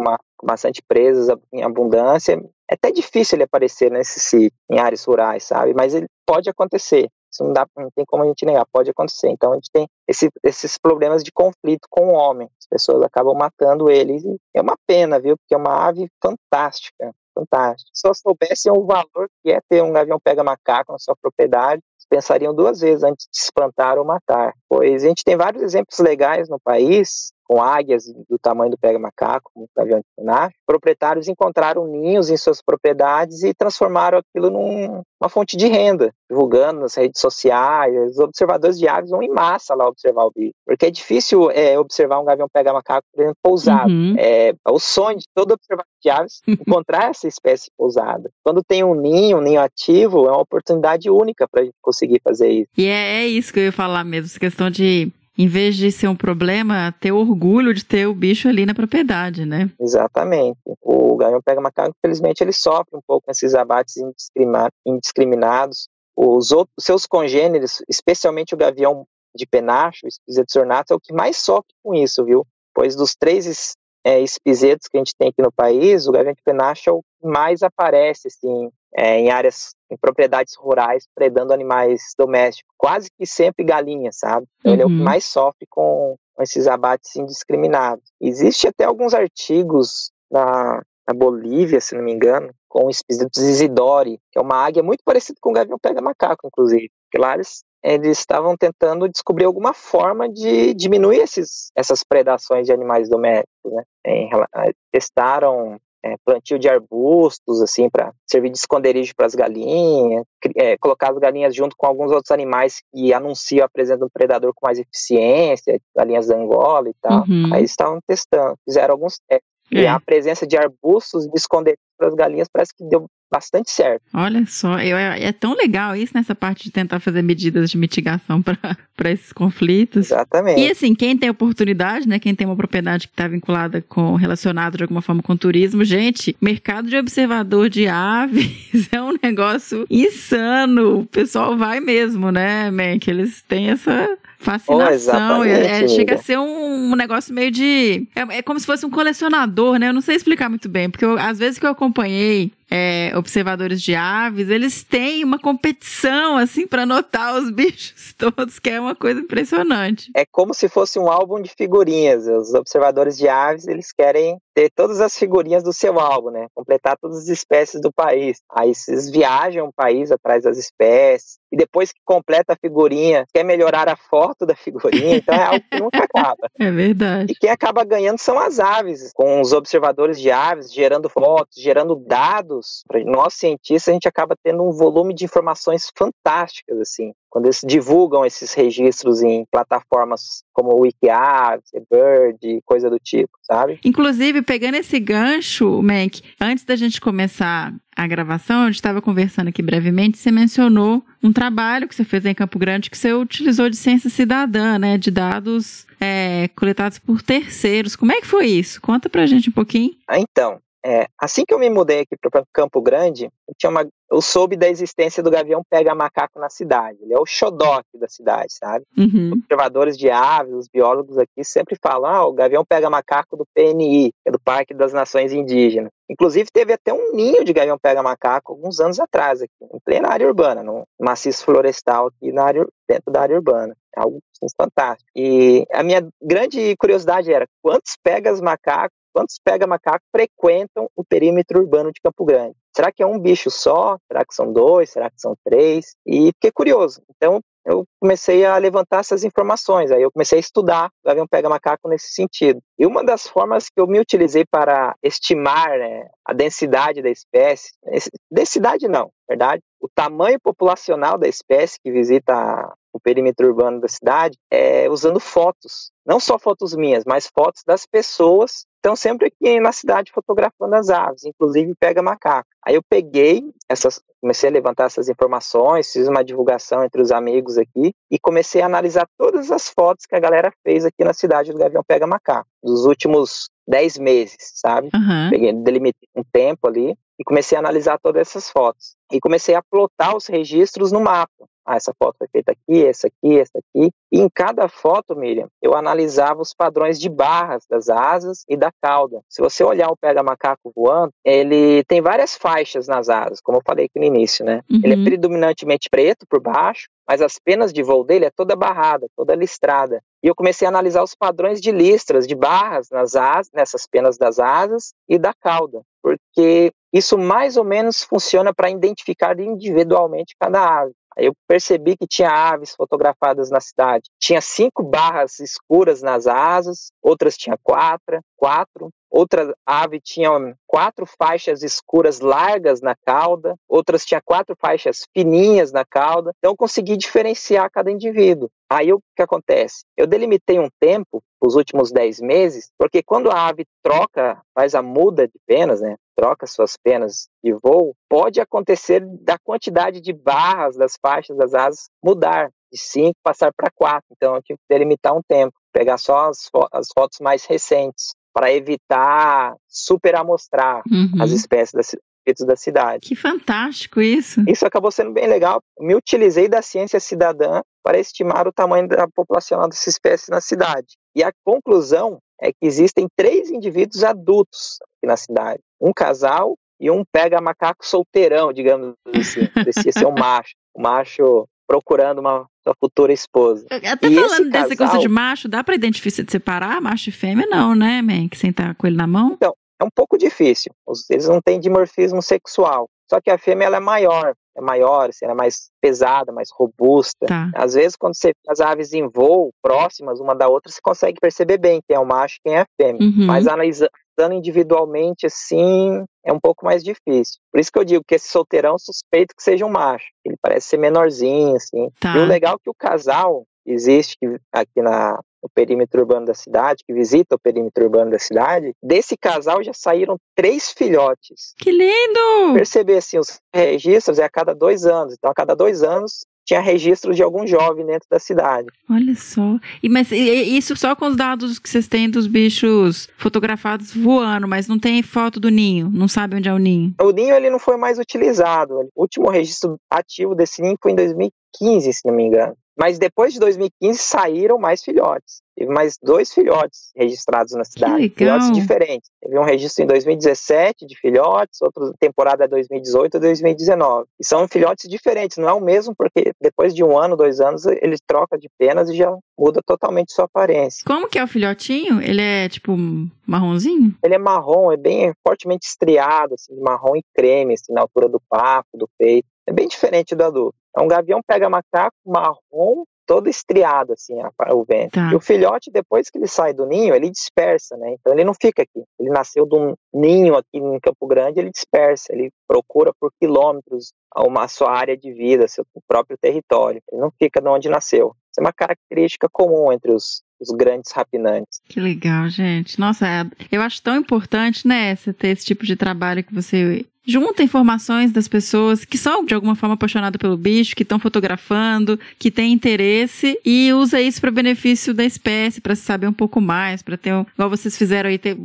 bastante presas em abundância, é até difícil ele aparecer nesse sítio, em áreas rurais, sabe? Mas ele pode acontecer. Isso não tem como a gente negar, pode acontecer. Então a gente tem esses problemas de conflito com o homem. As pessoas acabam matando eles. E é uma pena, viu? Porque é uma ave fantástica. Se só soubessem o valor que é ter um gavião pega-macaco na sua propriedade, pensariam 2 vezes antes de espantar ou matar. Pois a gente tem vários exemplos legais no país, com águias do tamanho do pega-macaco, como o gavião de penacho. Proprietários encontraram ninhos em suas propriedades e transformaram aquilo numa fonte de renda, divulgando nas redes sociais. Os observadores de aves vão em massa lá observar o bicho, porque é difícil observar um gavião pega-macaco, por exemplo, pousado. É o sonho de todo observador de aves encontrar essa espécie pousada. Quando tem um ninho ativo, é uma oportunidade única para a gente conseguir fazer isso. E é isso que eu ia falar mesmo, essa questão de, em vez de ser um problema, ter orgulho de ter o bicho ali na propriedade, né? Exatamente. O gavião pega-macaco, infelizmente, ele sofre um pouco com esses abates indiscriminados. Os seus congêneres, especialmente o gavião de penacho, o espizetus ornatus, é o que mais sofre com isso, viu? Pois dos 3 espizetos que a gente tem aqui no país, o gavião de penacho é o que mais aparece, assim, em propriedades rurais, predando animais domésticos, quase que sempre galinhas, sabe? Então ele é o que mais sofre com esses abates indiscriminados. Existe até alguns artigos na Bolívia, se não me engano, com o espizetus isidori, que é uma águia muito parecida com o gavião pega-macaco, inclusive. Porque lá eles estavam tentando descobrir alguma forma de diminuir essas predações de animais domésticos, né? Testaram plantio de arbustos, assim, para servir de esconderijo para as galinhas, colocar as galinhas junto com alguns outros animais que anunciam a presença de um predador com mais eficiência, galinhas da Angola e tal. Aí eles estavam testando, fizeram alguns testes. E a presença de arbustos de esconderijo para as galinhas parece que deu bastante certo. Olha só, é tão legal isso nessa parte de tentar fazer medidas de mitigação para esses conflitos. Exatamente. E assim, quem tem oportunidade, né, quem tem uma propriedade que está vinculada relacionada de alguma forma com turismo, gente, mercado de observador de aves é um negócio insano. O pessoal vai mesmo, né, que eles têm essa fascinação, chega a ser um negócio meio de... É como se fosse um colecionador, né? Eu não sei explicar muito bem, porque às vezes que eu acompanhei observadores de aves, eles têm uma competição, assim, para anotar os bichos todos, que é uma coisa impressionante. É como se fosse um álbum de figurinhas. Os observadores de aves, eles querem ter todas as figurinhas do seu álbum, né? Completar todas as espécies do país. Aí vocês viajam o país atrás das espécies, e depois que completa a figurinha, quer melhorar a foto da figurinha, então é algo que nunca acaba. É verdade. E quem acaba ganhando são as aves, com os observadores de aves, gerando fotos, gerando dados. Para nós cientistas, a gente acaba tendo um volume de informações fantásticas, assim, quando eles divulgam esses registros em plataformas como o WikiAves, eBird, coisa do tipo, sabe? Inclusive, pegando esse gancho, Mac, antes da gente começar a gravação, a gente estava conversando aqui brevemente, você mencionou um trabalho que você fez em Campo Grande, que você utilizou de ciência cidadã, né, de dados coletados por terceiros. Como é que foi isso? Conta pra gente um pouquinho. Então, Assim que eu me mudei aqui para Campo Grande, eu soube da existência do gavião pega-macaco na cidade. Ele é o xodóque da cidade, sabe? Uhum. Observadores de aves, os biólogos aqui sempre falam, o gavião pega-macaco do PNI, que é do Parque das Nações Indígenas. Inclusive, teve até um ninho de gavião pega-macaco alguns anos atrás, aqui, em plena área urbana, no maciço florestal aqui dentro da área urbana. É algo fantástico. E a minha grande curiosidade era quantos pega-macacos frequentam o perímetro urbano de Campo Grande? Será que é um bicho só? Será que são 2? Será que são 3? E fiquei curioso. Então, eu comecei a levantar essas informações. Aí eu comecei a estudar o gavião pega-macaco nesse sentido. E uma das formas que eu me utilizei para estimar, né, a densidade da espécie, densidade não, verdade? O tamanho populacional da espécie que visita o perímetro urbano da cidade é usando fotos. Não só fotos minhas, mas fotos das pessoas que estão sempre aqui na cidade fotografando as aves, inclusive pega-macaco. Aí eu comecei a levantar essas informações, fiz uma divulgação entre os amigos aqui e comecei a analisar todas as fotos que a galera fez aqui na cidade do gavião pega-macaco, dos últimos 10 meses, sabe? Uhum. Delimitei um tempo ali e comecei a analisar todas essas fotos. E comecei a plotar os registros no mapa. Essa foto foi feita aqui, essa aqui, essa aqui. E em cada foto, Miriam, eu analisava os padrões de barras das asas e da cauda. Se você olhar o pega-macaco voando, ele tem várias faixas nas asas, como eu falei aqui no início, né? Uhum. Ele é predominantemente preto por baixo, mas as penas de voo dele é toda barrada, toda listrada. E eu comecei a analisar os padrões de listras, de barras nas asas, nessas penas das asas e da cauda, porque isso mais ou menos funciona para identificar individualmente cada ave. Aí eu percebi que tinha aves fotografadas na cidade. Tinha 5 barras escuras nas asas, outras tinha 4. Outra ave tinha 4 faixas escuras largas na cauda, outras tinha 4 faixas fininhas na cauda. Então eu consegui diferenciar cada indivíduo. Aí o que acontece? Eu delimitei um tempo, os últimos 10 meses, porque quando a ave faz a muda de penas, né? Troca suas penas de voo, pode acontecer da quantidade de barras das faixas das asas mudar, de 5 passar para 4. Então eu tive que delimitar um tempo, pegar só as fotos mais recentes, para evitar superamostrar as espécies da cidade. Que fantástico isso! Isso acabou sendo bem legal. Eu me utilizei da ciência cidadã para estimar o tamanho da população dessa espécie na cidade. E a conclusão é que existem 3 indivíduos adultos aqui na cidade. Um casal e um pega-macaco solteirão, digamos assim. Parecia ser um macho procurando sua futura esposa. Até e falando dessa coisa de macho, dá para separar macho e fêmea? Não, né, man? Que sentar com ele na mão? Então, é um pouco difícil. Eles não têm dimorfismo sexual. Só que a fêmea ela é maior, assim, ela é mais pesada, mais robusta. Tá. Às vezes, quando você faz aves em voo, próximas uma da outra, você consegue perceber bem quem é o macho e quem é a fêmea. Uhum. Mas analisando individualmente, assim, é um pouco mais difícil. Por isso que eu digo que esse solteirão suspeito que seja um macho. Ele parece ser menorzinho, assim. Tá. E o legal é que o casal existe aqui no perímetro urbano da cidade, que visita o perímetro urbano da cidade, desse casal já saíram 3 filhotes. Que lindo! Perceber, assim, os registros é a cada 2 anos. Então, a cada 2 anos, tinha registro de algum jovem dentro da cidade. Olha só. Mas isso só com os dados que vocês têm dos bichos fotografados voando, mas não tem foto do ninho? Não sabe onde é o ninho? O ninho, ele não foi mais utilizado. O último registro ativo desse ninho foi em 2015, se não me engano. Mas depois de 2015 saíram mais filhotes. Teve mais 2 filhotes registrados na cidade. Que legal. Filhotes diferentes. Teve um registro em 2017 de filhotes, outra temporada 2018 e 2019. E são filhotes diferentes, não é o mesmo, porque depois de 1 ano, 2 anos, ele troca de penas e já muda totalmente sua aparência. Como que é o filhotinho? Ele é tipo marronzinho? Ele é marrom, é bem fortemente estriado, assim, marrom e creme, assim, na altura do papo, do peito. É bem diferente do adulto. É um gavião pega-macaco marrom, todo estriado, assim, o vento. Tá. E o filhote, depois que ele sai do ninho, ele dispersa, né? Então ele não fica aqui. Ele nasceu de um ninho aqui em Campo Grande, ele dispersa, ele procura por quilômetros a sua área de vida, seu próprio território. Ele não fica de onde nasceu. Isso é uma característica comum entre os grandes rapinantes. Que legal, gente. Nossa, eu acho tão importante, né, você ter esse tipo de trabalho que você junta informações das pessoas que são de alguma forma apaixonadas pelo bicho, que estão fotografando, que têm interesse e usa isso para benefício da espécie, para saber um pouco mais, para ter, igual vocês fizeram aí, ter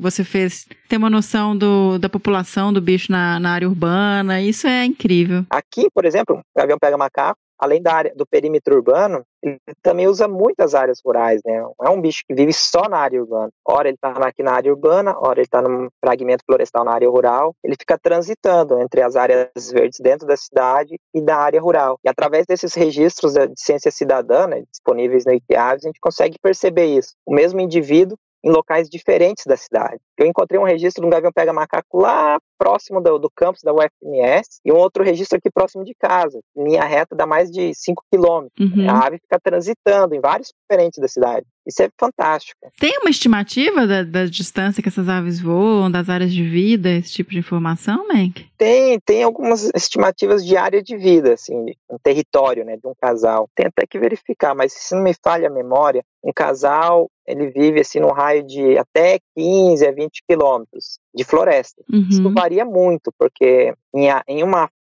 uma noção da população do bicho na área urbana. Isso é incrível. Aqui, por exemplo, o gavião pega macaco, além da área do perímetro urbano, ele também usa muitas áreas rurais, né? Não é um bicho que vive só na área urbana. Ora ele está aqui na área urbana, ora ele está num fragmento florestal na área rural. Ele fica transitando entre as áreas verdes dentro da cidade e da área rural. E através desses registros de ciência cidadã, né, disponíveis no Wikiaves, a gente consegue perceber isso. O mesmo indivíduo em locais diferentes da cidade. Eu encontrei um registro de um gavião pega macaco lá próximo do campus da UFMS e um outro registro aqui próximo de casa. Linha reta dá mais de 5 quilômetros. Uhum. A ave fica transitando em vários diferentes da cidade. Isso é fantástico. Tem uma estimativa da distância que essas aves voam, das áreas de vida, esse tipo de informação, Menck? Tem algumas estimativas de área de vida, assim, um território, né, de um casal. Tem até que verificar, mas se não me falha a memória, um casal, ele vive assim num raio de até 15 a 20 quilômetros de floresta. Uhum. Isso varia muito, porque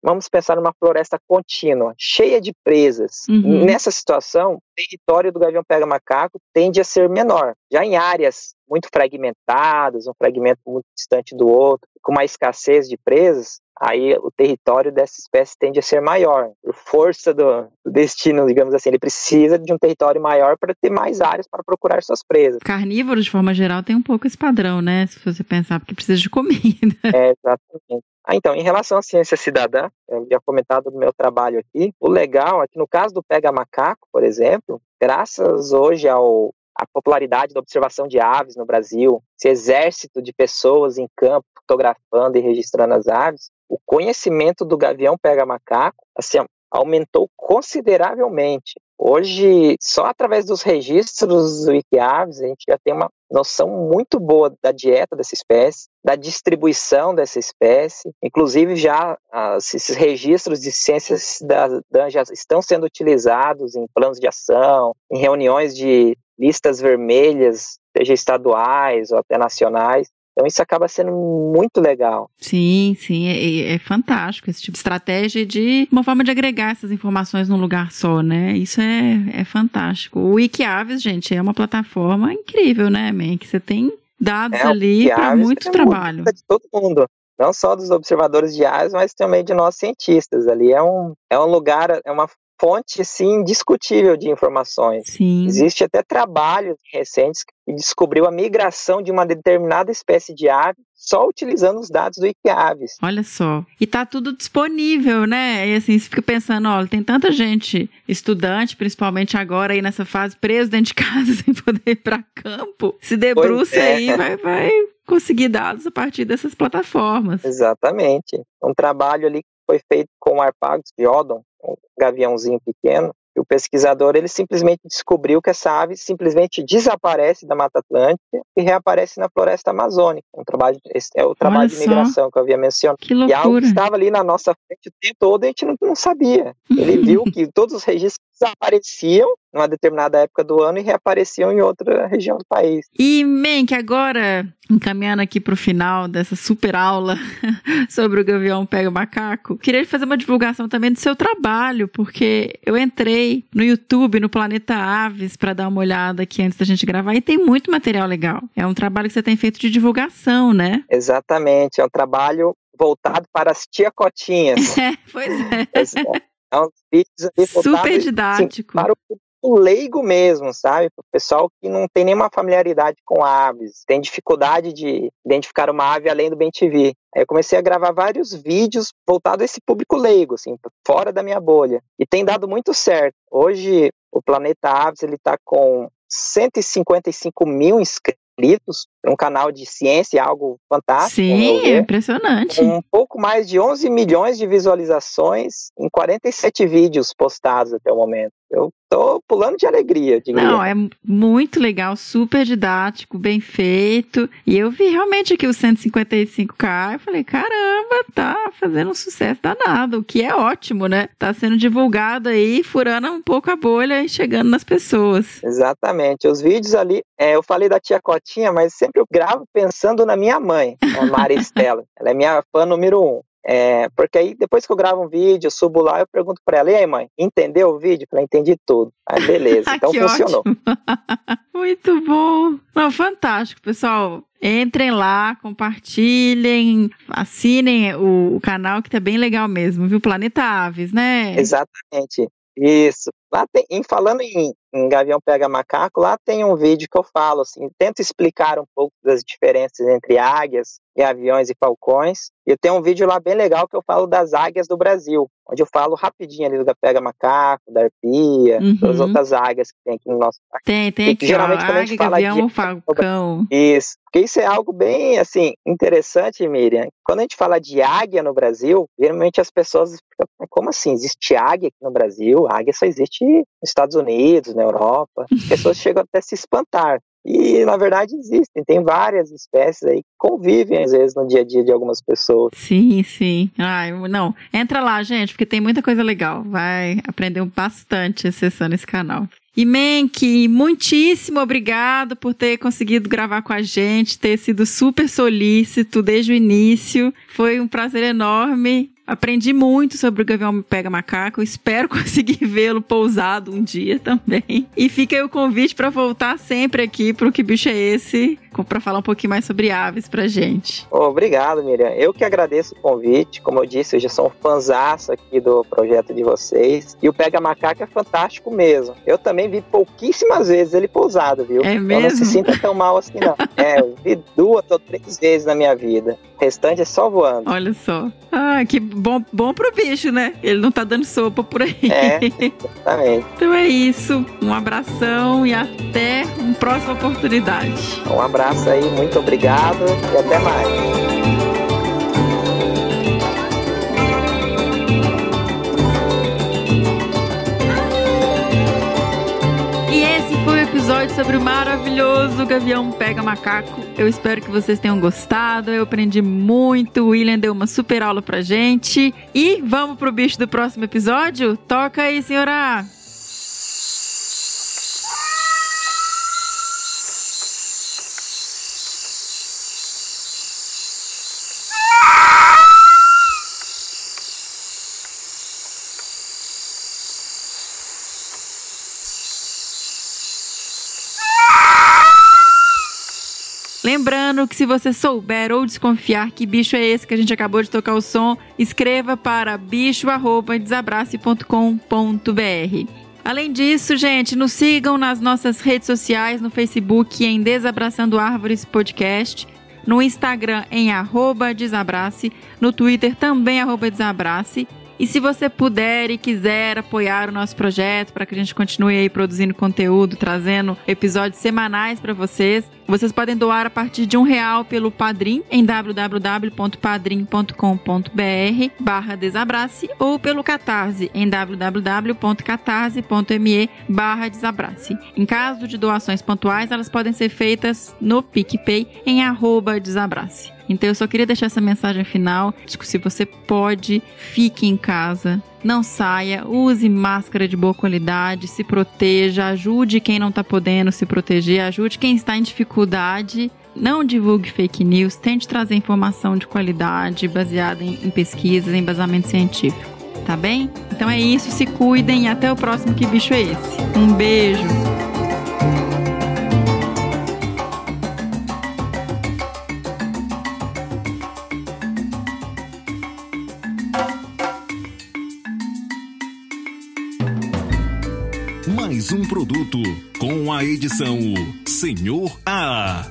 vamos pensar numa floresta contínua, cheia de presas. Uhum. Nessa situação, o território do gavião pega macaco tende a ser menor. Já em áreas muito fragmentadas, um fragmento muito distante do outro, com uma escassez de presas, aí o território dessa espécie tende a ser maior. Por força do destino, digamos assim, ele precisa de um território maior para ter mais áreas para procurar suas presas. Carnívoro, de forma geral, tem um pouco esse padrão, né? Se você pensar, porque precisa de comida. Exatamente. Então, em relação à ciência cidadã, eu já comentado do meu trabalho aqui, o legal é que no caso do pega macaco, por exemplo, graças hoje à popularidade da observação de aves no Brasil, esse exército de pessoas em campo fotografando e registrando as aves, o conhecimento do gavião pega macaco assim, aumentou consideravelmente. Hoje, só através dos registros do Wikiaves, a gente já tem uma noção muito boa da dieta dessa espécie, da distribuição dessa espécie. Inclusive, já esses registros de ciências cidadãs já estão sendo utilizados em planos de ação, em reuniões de listas vermelhas, seja estaduais ou até nacionais. Então isso acaba sendo muito legal. Sim, é fantástico esse tipo de estratégia de uma forma de agregar essas informações num lugar só, né? Isso é fantástico. O Wikiaves, gente, é uma plataforma incrível, né, Menck? Você tem dados ali para muito trabalho. De todo mundo. Não só dos observadores de aves, mas também de nós cientistas. Ali é um lugar, é uma fonte, assim, indiscutível de informações. Sim. Existe até trabalhos recentes que descobriu a migração de uma determinada espécie de ave só utilizando os dados do Wikiaves. Olha só. E tá tudo disponível, né? E assim, você fica pensando, olha, tem tanta gente, estudante, principalmente agora aí nessa fase, preso dentro de casa sem poder ir para campo. Se debruça aí, vai conseguir dados a partir dessas plataformas. Exatamente. Um trabalho ali que foi feito com o Harpagus diodon, um gaviãozinho pequeno, e o pesquisador ele simplesmente descobriu que essa ave simplesmente desaparece da Mata Atlântica e reaparece na floresta amazônica. Esse é o trabalho de migração que eu havia mencionado. Que loucura. E algo que estava ali na nossa frente o tempo todo, a gente não sabia. Ele viu que todos os registros desapareciam numa determinada época do ano e reapareciam em outra região do país. E, Menck, agora, encaminhando aqui para o final dessa super aula sobre o gavião pega macaco, queria fazer uma divulgação também do seu trabalho, porque eu entrei no YouTube, no Planeta Aves, para dar uma olhada aqui antes da gente gravar, e tem muito material legal. É um trabalho que você tem feito de divulgação, né? Exatamente, é um trabalho voltado para as tia-cotinhas. Pois é. É uns vídeos ali super didático. Assim, para o leigo mesmo, sabe? Para o pessoal que não tem nenhuma familiaridade com aves, tem dificuldade de identificar uma ave além do bem-te-vi. Aí eu comecei a gravar vários vídeos voltados a esse público leigo, assim, fora da minha bolha. E tem dado muito certo. Hoje, o Planeta Aves está com 155 mil inscritos. Um canal de ciência, algo fantástico. Sim, é impressionante. Um pouco mais de 11 milhões de visualizações em 47 vídeos postados até o momento. Eu tô pulando de alegria, diria. Não, é muito legal, super didático, bem feito. E eu vi realmente aqui os 155k, eu falei, caramba, tá fazendo um sucesso danado, o que é ótimo, né? Tá sendo divulgado aí, furando um pouco a bolha e chegando nas pessoas. Exatamente. Os vídeos ali, eu falei da tia Cotinha, mas sempre eu gravo pensando na minha mãe, a Maria Estela. Ela é minha fã número 1. Porque aí depois que eu gravo um vídeo, eu subo lá, eu pergunto pra ela, e aí mãe, entendeu o vídeo? Eu falei, entendi tudo. Aí beleza, então funcionou. Muito bom. Não, fantástico, pessoal. Entrem lá, compartilhem, assinem o canal que tá bem legal mesmo, viu? Planeta Aves, né? Exatamente, isso. Lá falando em Gavião Pega Macaco, lá tem um vídeo que eu falo, assim, tento explicar um pouco das diferenças entre águias, gaviões e falcões. E eu tenho um vídeo lá bem legal que eu falo das águias do Brasil, onde eu falo rapidinho ali do Pega Macaco, da arpia, das outras águias que tem aqui no nosso país. Tem aqui, geralmente, quando a gente fala gavião ou falcão. Isso, porque isso é algo bem, assim, interessante, Miriam. Quando a gente fala de águia no Brasil, geralmente as pessoas ficam, como assim? Existe águia aqui no Brasil? A águia só existe nos Estados Unidos, na Europa. As pessoas chegam até a se espantar. E, na verdade, existem. Tem várias espécies aí que convivem, às vezes, no dia a dia de algumas pessoas. Sim. Não, entra lá, gente, porque tem muita coisa legal. Vai aprender bastante acessando esse canal. E Menk, muitíssimo obrigado por ter conseguido gravar com a gente, ter sido super solícito desde o início. Foi um prazer enorme. Aprendi muito sobre o Gavião Pega Macaco. Espero conseguir vê-lo pousado um dia também. E fica aí o convite para voltar sempre aqui pro Que Bicho é Esse? Para falar um pouquinho mais sobre aves pra gente. Obrigado, Miriam. Eu que agradeço o convite. Como eu disse, eu já sou um fanzaço aqui do projeto de vocês. E o Pega Macaco é fantástico mesmo. Eu também vi pouquíssimas vezes ele pousado, viu? É mesmo? Eu não se sinta tão mal assim, não. Eu vi 2 ou 3 vezes na minha vida. O restante é só voando. Olha só. Que bom pro bicho, né? Ele não tá dando sopa por aí. Exatamente. Então é isso. Um abração e até uma próxima oportunidade. Um abraço aí, muito obrigado e até mais. E esse foi o episódio sobre o maravilhoso Gavião Pega Macaco. Eu espero que vocês tenham gostado. Eu aprendi muito. O William deu uma super aula pra gente. E vamos pro bicho do próximo episódio? Toca aí, senhora! Lembrando que se você souber ou desconfiar que bicho é esse que a gente acabou de tocar o som, escreva para bicho@desabrace.com.br. Além disso, gente, nos sigam nas nossas redes sociais, no Facebook em Desabraçando Árvores Podcast, no Instagram em @desabrace, no Twitter também @desabrace. E se você puder e quiser apoiar o nosso projeto para que a gente continue aí produzindo conteúdo, trazendo episódios semanais para vocês, vocês podem doar a partir de R$1 pelo Padrim em www.padrim.com.br/desabrace ou pelo Catarse em www.catarse.me/desabrace. Em caso de doações pontuais, elas podem ser feitas no PicPay em @desabrace. Então eu só queria deixar essa mensagem final. Se você pode, fique em casa, não saia, use máscara de boa qualidade, se proteja, ajude quem não está podendo se proteger, ajude quem está em dificuldade. Não divulgue fake news, tente trazer informação de qualidade baseada em pesquisas, em embasamento científico, tá bem? Então é isso, se cuidem e até o próximo Que Bicho é Esse? Um beijo! Mais um produto com a edição Senhor A.